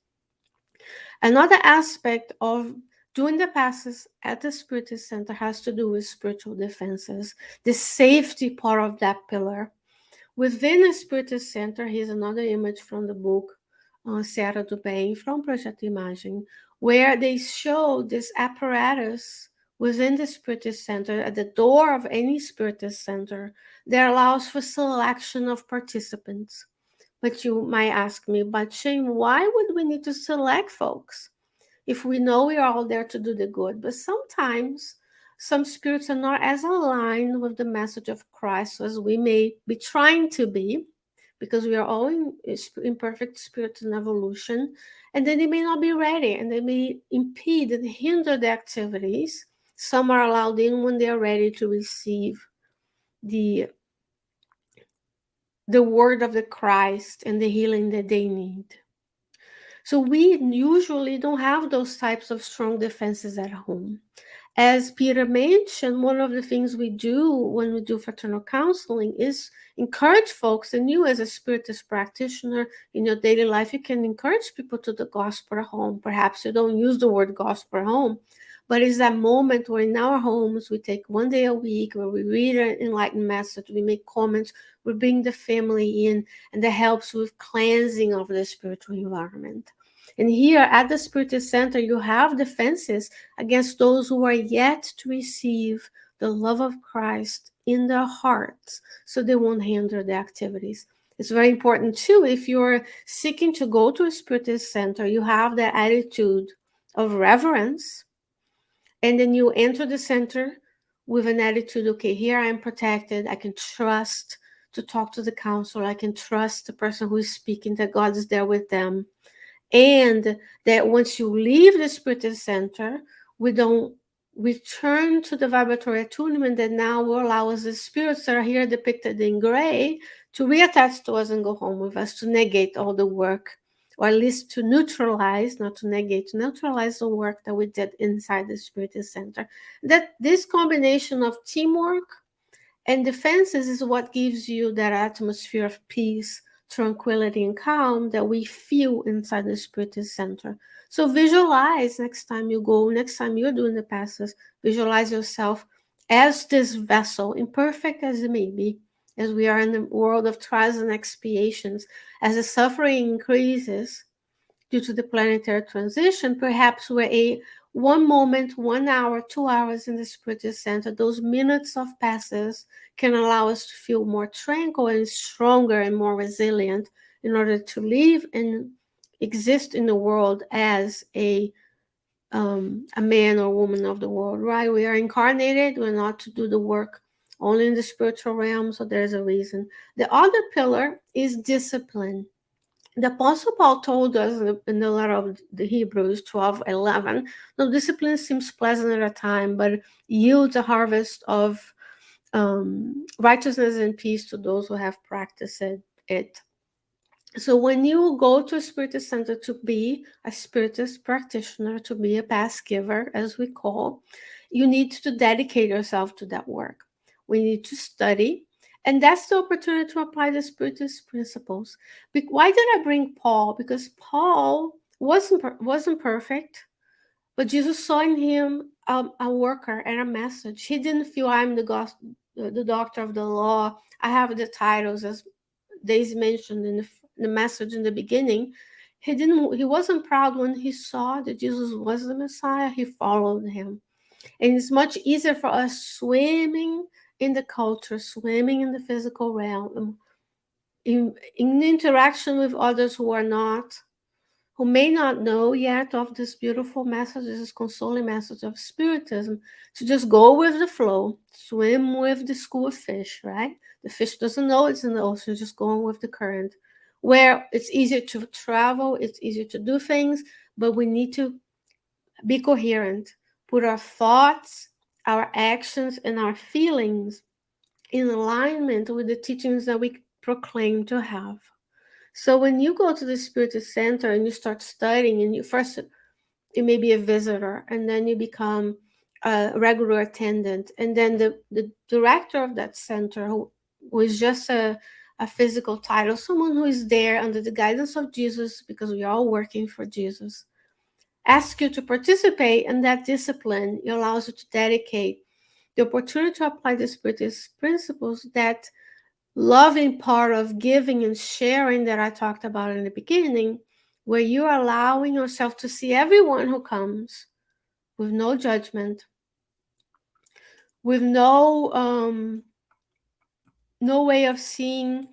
Another aspect of doing the passes at the Spiritist Center has to do with spiritual defenses, the safety part of that pillar. Within the Spiritist Center, here's another image from the book Seara do Bem from Project Imagine, where they show this apparatus within the Spiritist Center at the door of any Spiritist Center that allows for selection of participants. But you might ask me, but Sheyne, why would we need to select folks if we know we are all there to do the good? But sometimes some spirits are not as aligned with the message of Christ as we may be trying to be, because we are all in imperfect spirit and evolution, and then they may not be ready, and they may impede and hinder the activities. Some are allowed in when they are ready to receive the word of the Christ and the healing that they need. So we usually don't have those types of strong defenses at home. As Peter mentioned, one of the things we do when we do fraternal counseling is encourage folks, and you as a Spiritist practitioner in your daily life, you can encourage people to the gospel home. Perhaps you don't use the word gospel home, but it's that moment where in our homes we take one day a week where we read an enlightened message, we make comments, we bring the family in, and that helps with cleansing of the spiritual environment. And here at the Spiritist Center, you have defenses against those who are yet to receive the love of Christ in their hearts, so they won't hinder the activities. It's very important too, if you're seeking to go to a Spiritist Center, you have the attitude of reverence, and then you enter the center with an attitude, okay, here I am protected, I can trust to talk to the counselor, I can trust the person who is speaking, that God is there with them. And that once you leave the Spiritist Center, we don't return to the vibratory attunement that now will allow us, the spirits that are here depicted in gray, to reattach to us and go home with us, to negate all the work, or at least to neutralize, not to negate, to neutralize the work that we did inside the Spiritist Center. That this combination of teamwork and defenses is what gives you that atmosphere of peace, tranquility, and calm that we feel inside the Spiritist Center. So visualize next time you go, next time you're doing the passes, visualize yourself as this vessel, imperfect as it may be, as we are in the world of trials and expiations, as the suffering increases due to the planetary transition. Perhaps we're a 1 moment, 1 hour, 2 hours in the Spiritist Center, those minutes of passes can allow us to feel more tranquil and stronger and more resilient in order to live and exist in the world as a man or woman of the world, right? We are incarnated, we're not to do the work only in the spiritual realm, so there's a reason. The other pillar is discipline. The Apostle Paul told us in the letter of the Hebrews 12:11, no, discipline seems pleasant at a time, but yields a harvest of righteousness and peace to those who have practiced it. So when you go to a Spiritist Center to be a Spiritist practitioner, to be a pass giver, as we call, you need to dedicate yourself to that work. We need to study, and that's the opportunity to apply the Spiritist principles. Why did I bring Paul? Because Paul wasn't perfect, but Jesus saw in him a worker and a message. He didn't feel I'm the doctor of the law. I have the titles, as Deise mentioned in the message in the beginning. He wasn't proud when he saw that Jesus was the Messiah. He followed him. And it's much easier for us swimming in the culture, swimming in the physical realm, in interaction with others who may not know yet of this beautiful message, this consoling message of Spiritism, to just go with the flow, swim with the school of fish, right? The fish doesn't know it's in the ocean, just going with the current, where it's easier to travel, it's easier to do things, but we need to be coherent, put our thoughts, our actions, and our feelings in alignment with the teachings that we proclaim to have. So when you go to the Spiritist Center and you start studying, and you may be a visitor, and then you become a regular attendant, and then the director of that center, who is just a physical title, someone who is there under the guidance of Jesus, because we are all working for Jesus, ask you to participate in that discipline. It allows you to dedicate the opportunity to apply the Spiritist principles, that loving part of giving and sharing that I talked about in the beginning, where you're allowing yourself to see everyone who comes with no judgment, with no way of seeing.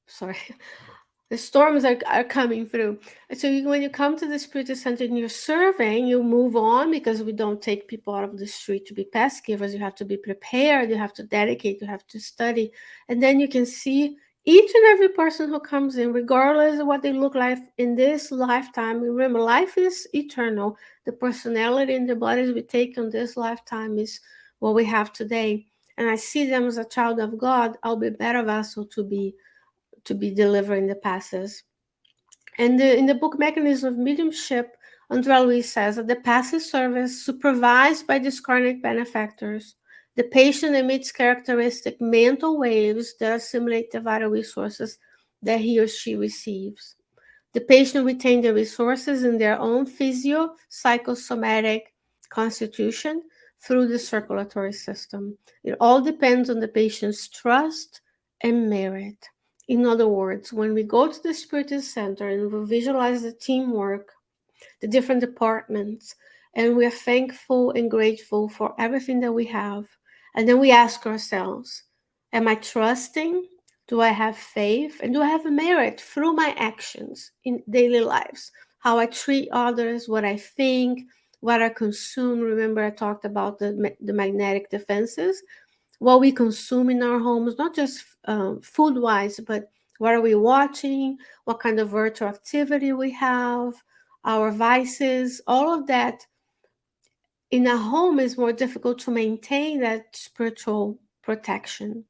Sorry. The storms are coming through. So when you come to the Spiritist Center and you're serving, you move on, because we don't take people out of the street to be pass givers. You have to be prepared. You have to dedicate. You have to study. And then you can see each and every person who comes in, regardless of what they look like in this lifetime. Remember, life is eternal. The personality and the bodies we take on this lifetime is what we have today. And I see them as a child of God. I'll be a better vessel to be delivering the passes. And in the book Mechanism of Mediumship, Andrea Luiz says that the passive service supervised by discarnate benefactors, the patient emits characteristic mental waves that assimilate the vital resources that he or she receives. The patient retains the resources in their own physio-psychosomatic constitution through the circulatory system. It all depends on the patient's trust and merit. In other words, when we go to the Spiritist Center and we visualize the teamwork, the different departments, and we are thankful and grateful for everything that we have, and then we ask ourselves, am I trusting? Do I have faith? And do I have merit through my actions in daily lives? How I treat others, what I think, what I consume. Remember, I talked about the magnetic defenses. What we consume in our homes, not just food wise, but what are we watching, what kind of virtual activity we have, our vices, all of that in a home is more difficult to maintain that spiritual protection.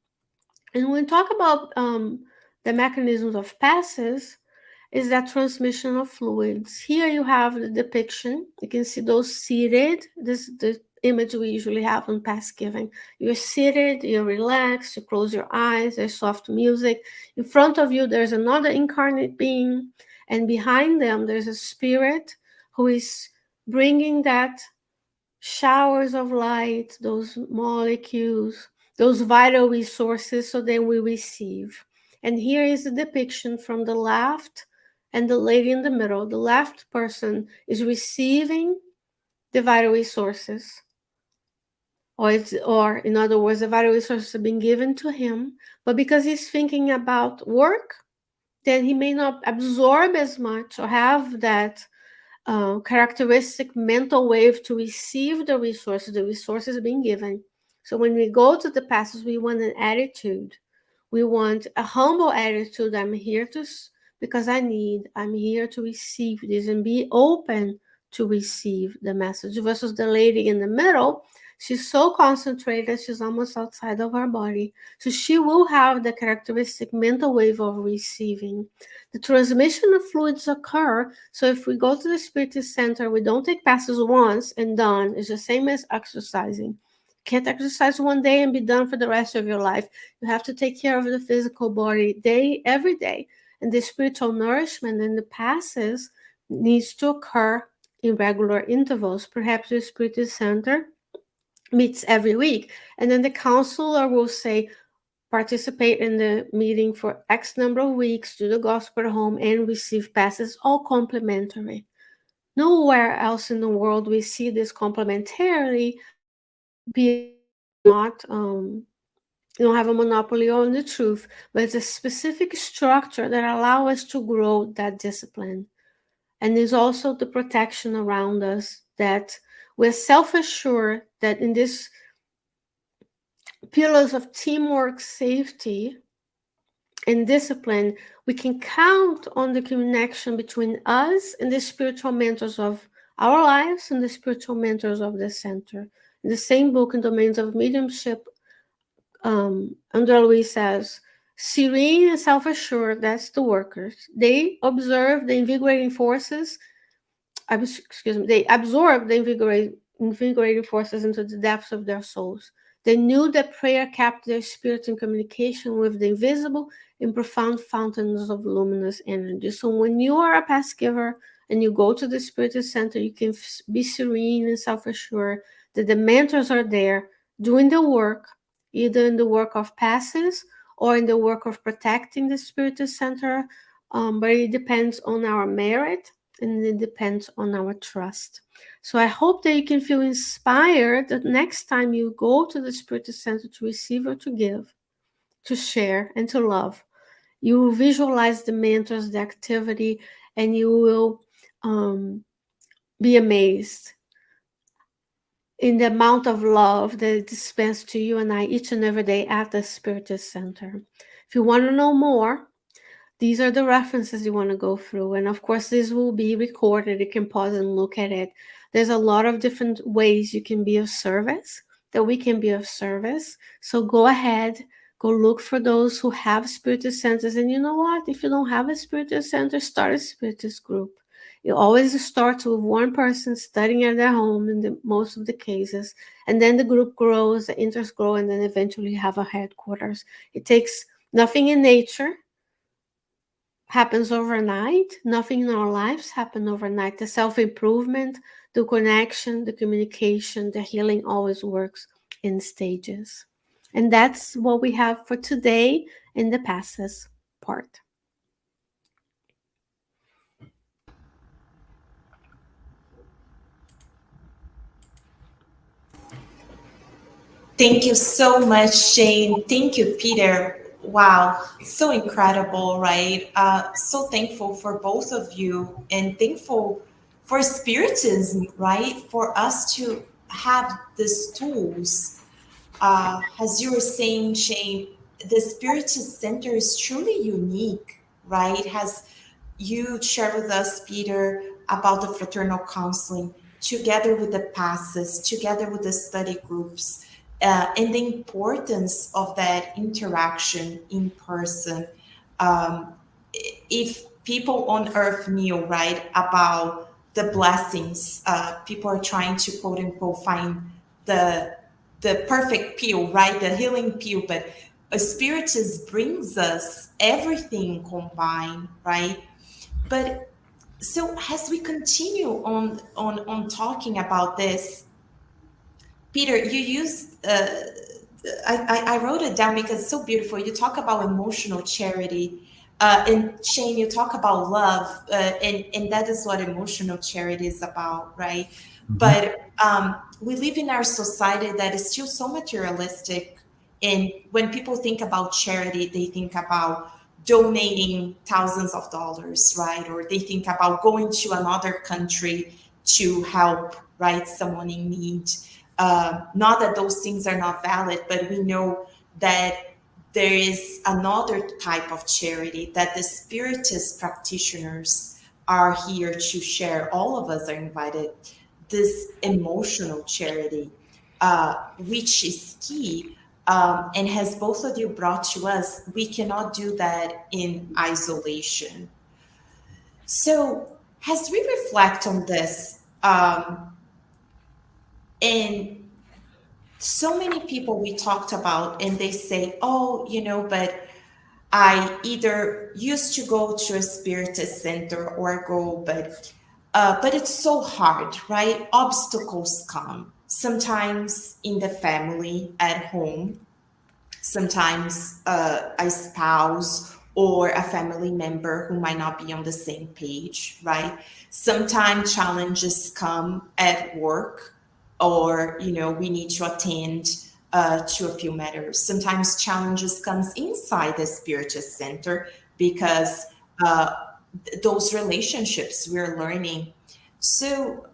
And when we talk about the mechanisms of passes, is that transmission of fluids. Here you have the depiction. You can see those seated. This is the image we usually have on pass giving. You're seated, you're relaxed, you close your eyes, there's soft music. In front of you, there's another incarnate being, and behind them, there's a spirit who is bringing that showers of light, those molecules, those vital resources, so then we receive. And here is a depiction from the left and the lady in the middle. The left person is receiving the vital resources, or in other words, the vital resources are being given to him, but because he's thinking about work, then he may not absorb as much or have that characteristic mental wave to receive the resources being given. So when we go to the passes, we want an attitude. We want a humble attitude. I'm here because I'm here to receive this and be open to receive the message. Versus the lady in the middle, she's so concentrated, she's almost outside of her body. So she will have the characteristic mental wave of receiving. The transmission of fluids occur. So if we go to the Spiritist Center, we don't take passes once and done. It's the same as exercising. You can't exercise one day and be done for the rest of your life. You have to take care of the physical body every day. And the spiritual nourishment and the passes needs to occur in regular intervals. Perhaps the Spiritist Center meets every week. And then the counselor will say, participate in the meeting for X number of weeks, do the gospel at home, and receive passes, all complementary. Nowhere else in the world we see this complementarily, be not you don't have a monopoly on the truth, but it's a specific structure that allows us to grow that discipline. And there's also the protection around us that we're self-assured that in this pillars of teamwork, safety, and discipline, we can count on the connection between us and the spiritual mentors of our lives and the spiritual mentors of the center. In the same book, In Domains of Mediumship, Andrea Luiz says, serene and self-assured, that's the workers. They observe the invigorating forces, they absorb the invigorating forces into the depths of their souls. They knew that prayer kept their spirits in communication with the invisible in profound fountains of luminous energy. So when you are a past giver and you go to the Spiritist Center, you can be serene and self-assured that the mentors are there doing the work, either in the work of passes or in the work of protecting the Spiritist Center, but it depends on our merit and it depends on our trust. So I hope that you can feel inspired that next time you go to the Spiritist Center to receive or to give, to share and to love, you will visualize the mentors, the activity, and you will be amazed in the amount of love that is dispensed to you and I each and every day at the Spiritist Center. If you want to know more, these are the references you want to go through. And of course, this will be recorded. You can pause and look at it. There's a lot of different ways you can be of service, that we can be of service. So go ahead, Go look for those who have Spiritist centers. And you know what? If you don't have a Spiritist center, start a Spiritist group. It always starts with one person studying at their home in most of the cases. And then the group grows, the interests grow, and then eventually you have a headquarters. It takes nothing in nature happens overnight. Nothing in our lives happen overnight. The self-improvement, the connection, the communication, the healing always works in stages. And that's what we have for today in the passes part.
Thank you so much, Sheyne. Thank you, Peter. Wow, so incredible, right? So thankful for both of you and thankful for Spiritism, right? For us to have these tools. As you were saying, Sheyne, the Spiritist Center is truly unique, right? Has you share with us, Peter, about the fraternal counseling, together with the passes, together with the study groups, and the importance of that interaction in person. Um, if people on earth knew, right, about the blessings, people are trying to quote unquote find the the perfect pill, right, the healing pill, but a spiritist brings us everything combined, right? But so as we continue on talking about this, Peter, you used I wrote it down because it's so beautiful. You talk about emotional charity, and Sheyne, you talk about love, and that is what emotional charity is about, right?
Mhm.
But we live in our society that is still so materialistic, and when people think about charity, they think about donating thousands of dollars, right? Or they think about going to another country to help, right, someone in need. Not that those things are not valid, but we know that there is another type of charity that the Spiritist practitioners are here to share. All of us are invited. This emotional charity, which is key, and has both of you brought to us, we cannot do that in isolation. So, as we reflect on this, and so many people we talked about and they say, oh, but I either used to go to a spiritist center or go, but it's so hard, right? Obstacles come sometimes in the family at home, sometimes a spouse or a family member who might not be on the same page, right? Sometimes challenges come at work, or we need to attend to a few matters. Sometimes challenges comes inside the Spiritist Center because uh, those relationships we're learning. So,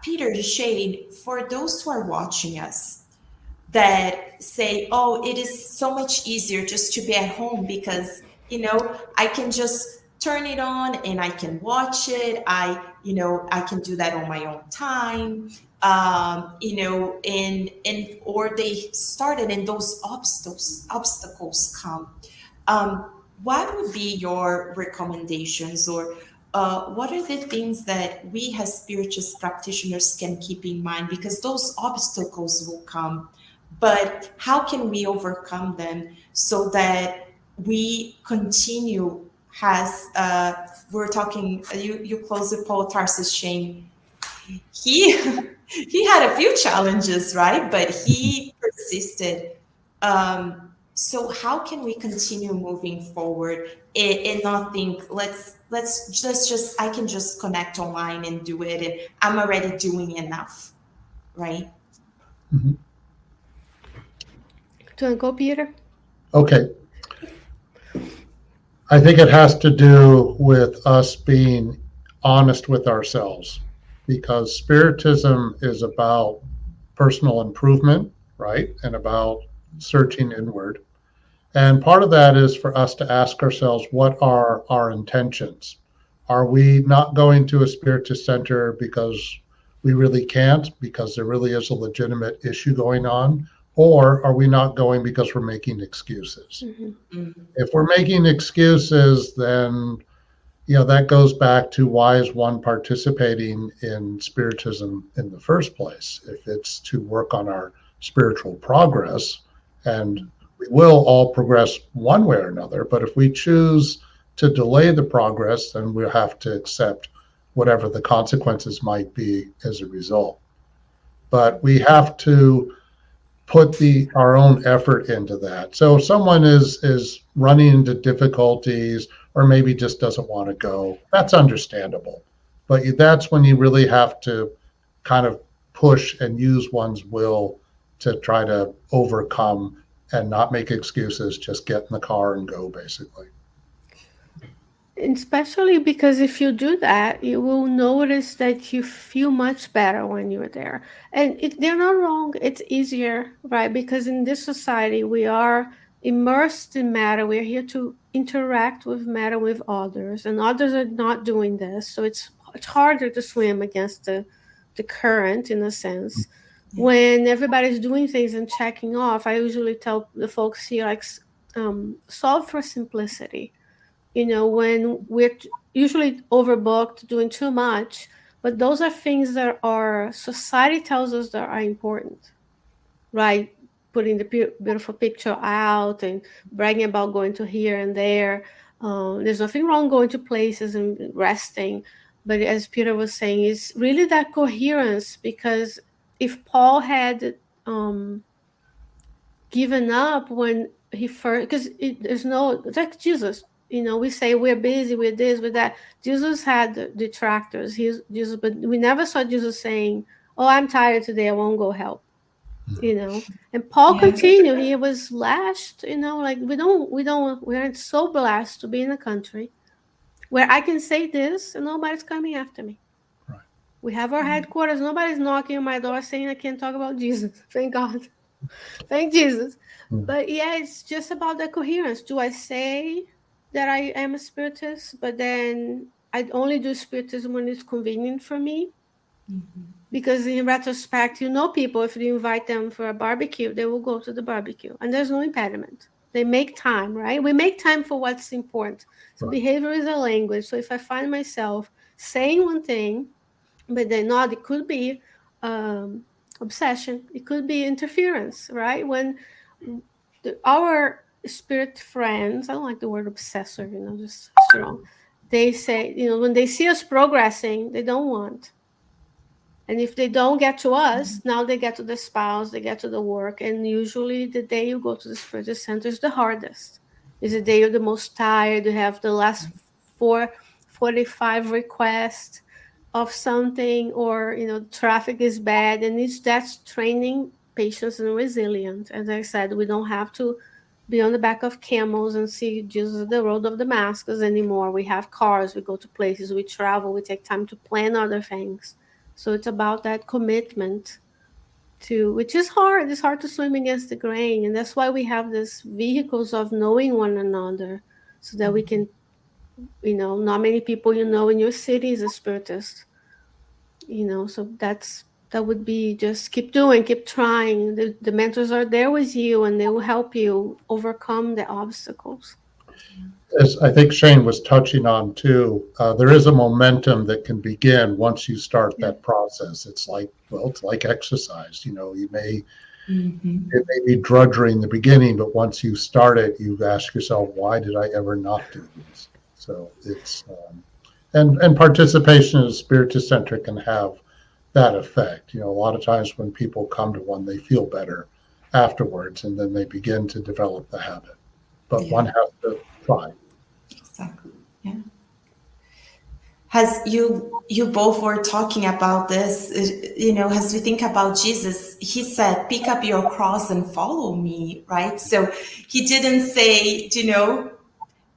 Peter, Sheyne, for those who are watching us, that say, oh, it is so much easier just to be at home because, I can just turn it on and I can watch it. I can do that on my own time. And or they started and those obstacles come. What would be your recommendations, or what are the things that we as spiritual practitioners can keep in mind? Because those obstacles will come, but how can we overcome them so that we continue? Has we're talking, you close with Paul Tarsus, Sheyne. He he had a few challenges, right? But he persisted. So how can we continue moving forward and not think let's just I can just connect online and do it and I'm already doing enough, right?
Mhm.
Do you want to go, Peter?
Okay. I think it has to do with us being honest with ourselves because Spiritism is about personal improvement, right? And about searching inward. And part of that is for us to ask ourselves, what are our intentions? Are we not going to a Spiritist center because we really can't, because there really is a legitimate issue going on? or are we not going because we're making excuses?
Mhm.
Mm.
If we're making excuses, then that goes back to why is one participating in Spiritism in the first place? If it's to work on our spiritual progress, and we will all progress one way or another, but if we choose to delay the progress, then we'll have to accept whatever the consequences might be as a result. But we have to put our own effort into that. So if someone is running into difficulties or maybe just doesn't want to go, that's understandable. But that's when you really have to kind of push and use one's will to try to overcome and not make excuses, just get in the car and go, basically.
And especially because if you do that, you will notice that you feel much better when you're there. And they're not wrong. It's easier, right? Because in this society, we are immersed in matter. We're here to interact with matter with others, and others are not doing this. So it's harder to swim against the current in a sense.
Yeah.
When everybody's doing things and checking off, I usually tell the folks here, like, solve for simplicity. When we're usually overbooked, doing too much, but those are things that our society tells us that are important, right? Putting the beautiful picture out and bragging about going to here and there. There's nothing wrong going to places and resting, but as Peter was saying, it's really that coherence. Because if Paul had given up when he first, because there's no, like Jesus, we say we're busy with this, with that. Jesus had detractors. Jesus, but we never saw Jesus saying, oh, I'm tired today, I won't go help. And Paul
Yeah.
continued. He was lashed. Like, we aren't so blessed to be in a country where I can say this and nobody's coming after me.
Right.
We have our headquarters, nobody's knocking on my door saying I can't talk about Jesus. Thank God. Thank Jesus.
Mm.
But yeah, it's just about the coherence. Do I say that I am a spiritist, but then I only do spiritism when it's convenient for me?
Mhm.
Because in retrospect, people, if you invite them for a barbecue, they will go to the barbecue, and there's no impediment. They make time, right? We make time for what's important. So
Right.
behavior is a language. So if I find myself saying one thing, but then not, it could be um, obsession, it could be interference, right? When our spirit friends, I don't like the word obsessor, just strong, they say, when they see us progressing, they don't want. And if they don't get to us, now they get to the spouse, they get to the work. And usually the day you go to the Spiritist Center is the hardest. Is the day you're the most tired. You have the last 45 requests of something, or traffic is bad. And that's training patience and resilience. As I said, we don't have to be on the back of camels and see Jesus the road of Damascus anymore. We have cars, we go to places, we travel, we take time to plan other things. So it's about that commitment to, which is hard. It's hard to swim against the grain. And that's why we have these vehicles of knowing one another, so that we can, not many people in your city is a spiritist. So that would be, just keep doing, keep trying. The mentors are there with you, and they will help you overcome the obstacles.
As I think Sheyne was touching on too, there is a momentum that can begin once you start
Yeah.
that process. It's like exercise. You may
Mhm.
it may be drudgery in the beginning, but once you start it, you ask yourself, why did I ever not do this? So it's and participation in a Spiritist Center can have that effect. A lot of times when people come to one, they feel better afterwards, and then they begin to develop the habit. But
Yeah,
one has to try.
exactly. Yeah. As you both were talking about this, as we think about Jesus, he said, "Pick up your cross and follow me." Right? So he didn't say,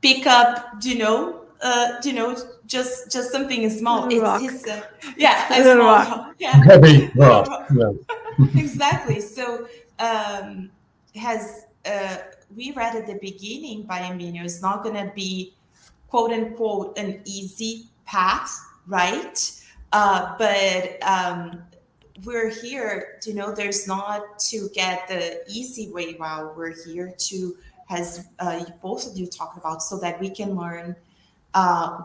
pick up, just something small.
Little
It's
rock.
his, yeah, a
Little
small
rock.
rock. Yeah,
Heavy
little
rough.
rock.
Yeah.
Exactly. So, has we read at the beginning by Emilio, it's not going to be quote unquote an easy path, right? But we're here, there's not to get the easy way out. We're here to, as both of you talked about, so that we can learn,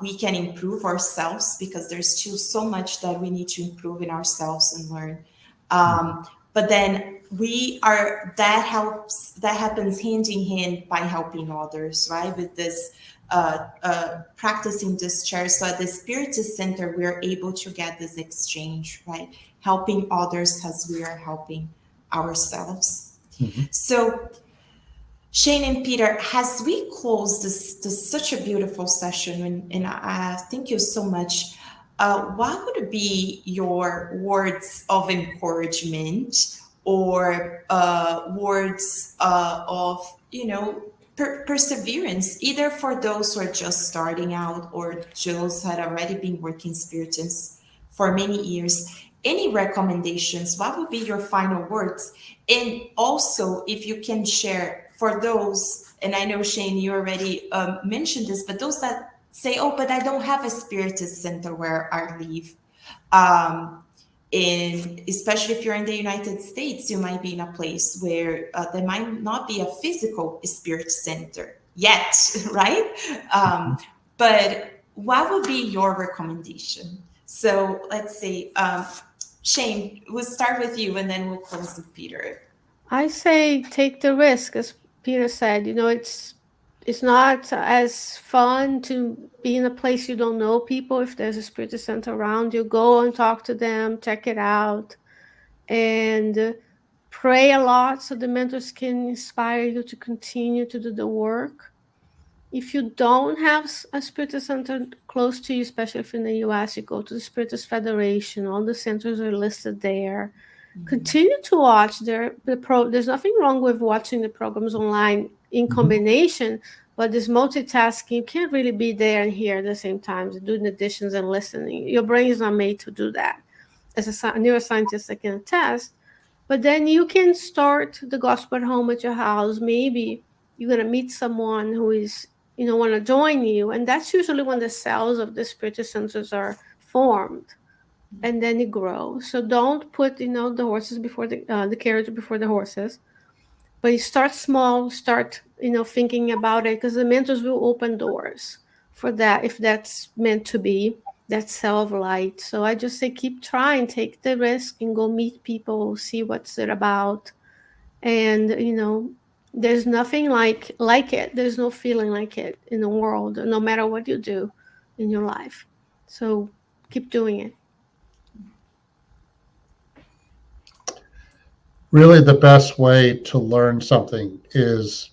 we can improve ourselves, because there's still so much that we need to improve in ourselves and learn. But then that happens hand in hand by helping others, right? With this practicing this chair. So at the Spiritist Center, we're able to get this exchange, right? Helping others as we are helping ourselves.
Mm-hmm.
So Sheyne and Peter, as we close this such a beautiful session, and I thank you so much. What would be your words of encouragement, or words of perseverance, either for those who are just starting out or those had already been working Spiritists for many years? Any recommendations? What would be your final words? And also, if you can share for those, and I know Sheyne, you already mentioned this, but those that say, "Oh, but I don't have a Spiritist Center where I live." And especially if you're in the United States, you might be in a place where there might not be a physical Spirit Center yet, right? But what would be your recommendation? So let's say, Sheyne, we'll start with you, and then we'll close with Peter.
I say take the risk, as Peter said. It's not as fun to be in a place you don't know people. If there's a Spiritist Center around you, go and talk to them, check it out, and pray a lot so the mentors can inspire you to continue to do the work. If you don't have a Spiritist Center close to you, especially if in the US, you go to the Spiritist Federation. All the centers are listed there. Continue to watch there's nothing wrong with watching the programs online in combination, but this multitasking, you can't really be there and here at the same time, doing additions and listening. Your brain is not made to do that. As a neuroscientist, I can attest. But then you can start the gospel at home at your house. Maybe you're going to meet someone who is, want to join you. And that's usually when the cells of the Spiritist centers are formed. And then it grows. So don't put, the horses before the carriage before the horses. But you start small, start, thinking about it, because the mentors will open doors for that, if that's meant to be, that self-light. So I just say keep trying, take the risk, and go meet people, see what's it about. And, there's nothing like it. There's no feeling like it in the world, no matter what you do in your life. So keep doing it.
Really, the best way to learn something is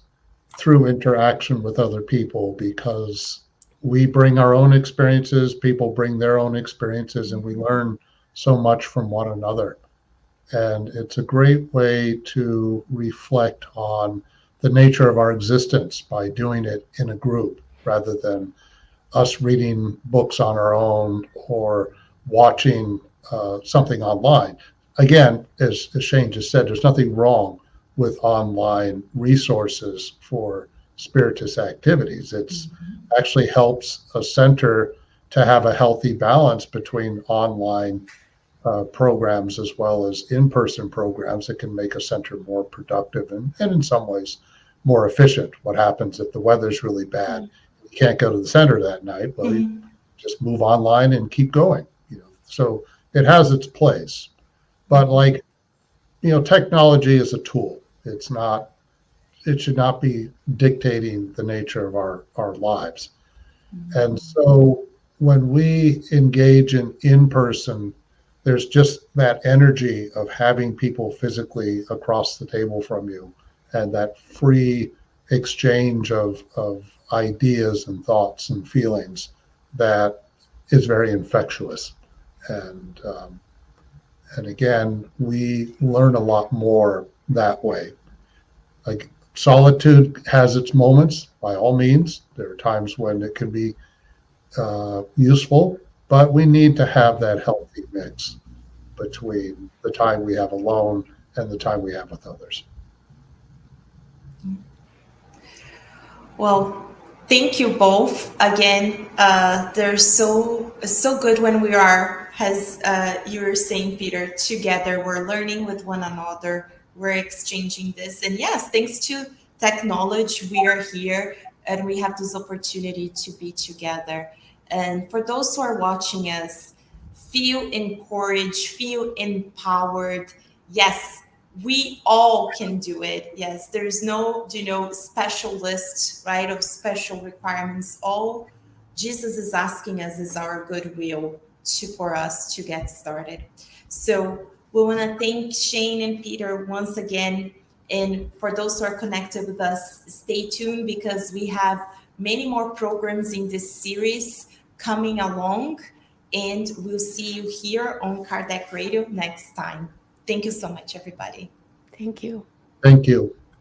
through interaction with other people, because we bring our own experiences, people bring their own experiences, and we learn so much from one another. And it's a great way to reflect on the nature of our existence by doing it in a group rather than us reading books on our own or watching something online. Again, as Sheyne just said, there's nothing wrong with online resources for Spiritist activities. It's actually helps a center to have a healthy balance between online programs as well as in-person programs that can make a center more productive and in some ways more efficient. What happens if the weather's really bad? You can't go to the center that night. Well, you just move online and keep going. So it has its place. But technology is a tool. It should not be dictating the nature of our lives. And so when we engage in person, there's just that energy of having people physically across the table from you, and that free exchange of ideas and thoughts and feelings that is very infectious. And again, we learn a lot more that way. Like, solitude has its moments, by all means. There are times when it can be useful, but we need to have that healthy mix between the time we have alone and the time we have with others.
Well, thank you both again. They're so good when we are as you were saying, Peter, together we're learning with one another, we're exchanging this. And yes, thanks to technology, we are here and we have this opportunity to be together. And for those who are watching us, feel encouraged, feel empowered. Yes, we all can do it. Yes, there's no, special list, right, of special requirements. All Jesus is asking us is our goodwill for us to get started. So we want to thank Sheyne and Peter once again. And for those who are connected with us, stay tuned because we have many more programs in this series coming along. And we'll see you here on Kardec Radio next time. Thank you so much, everybody.
Thank you.
Thank you.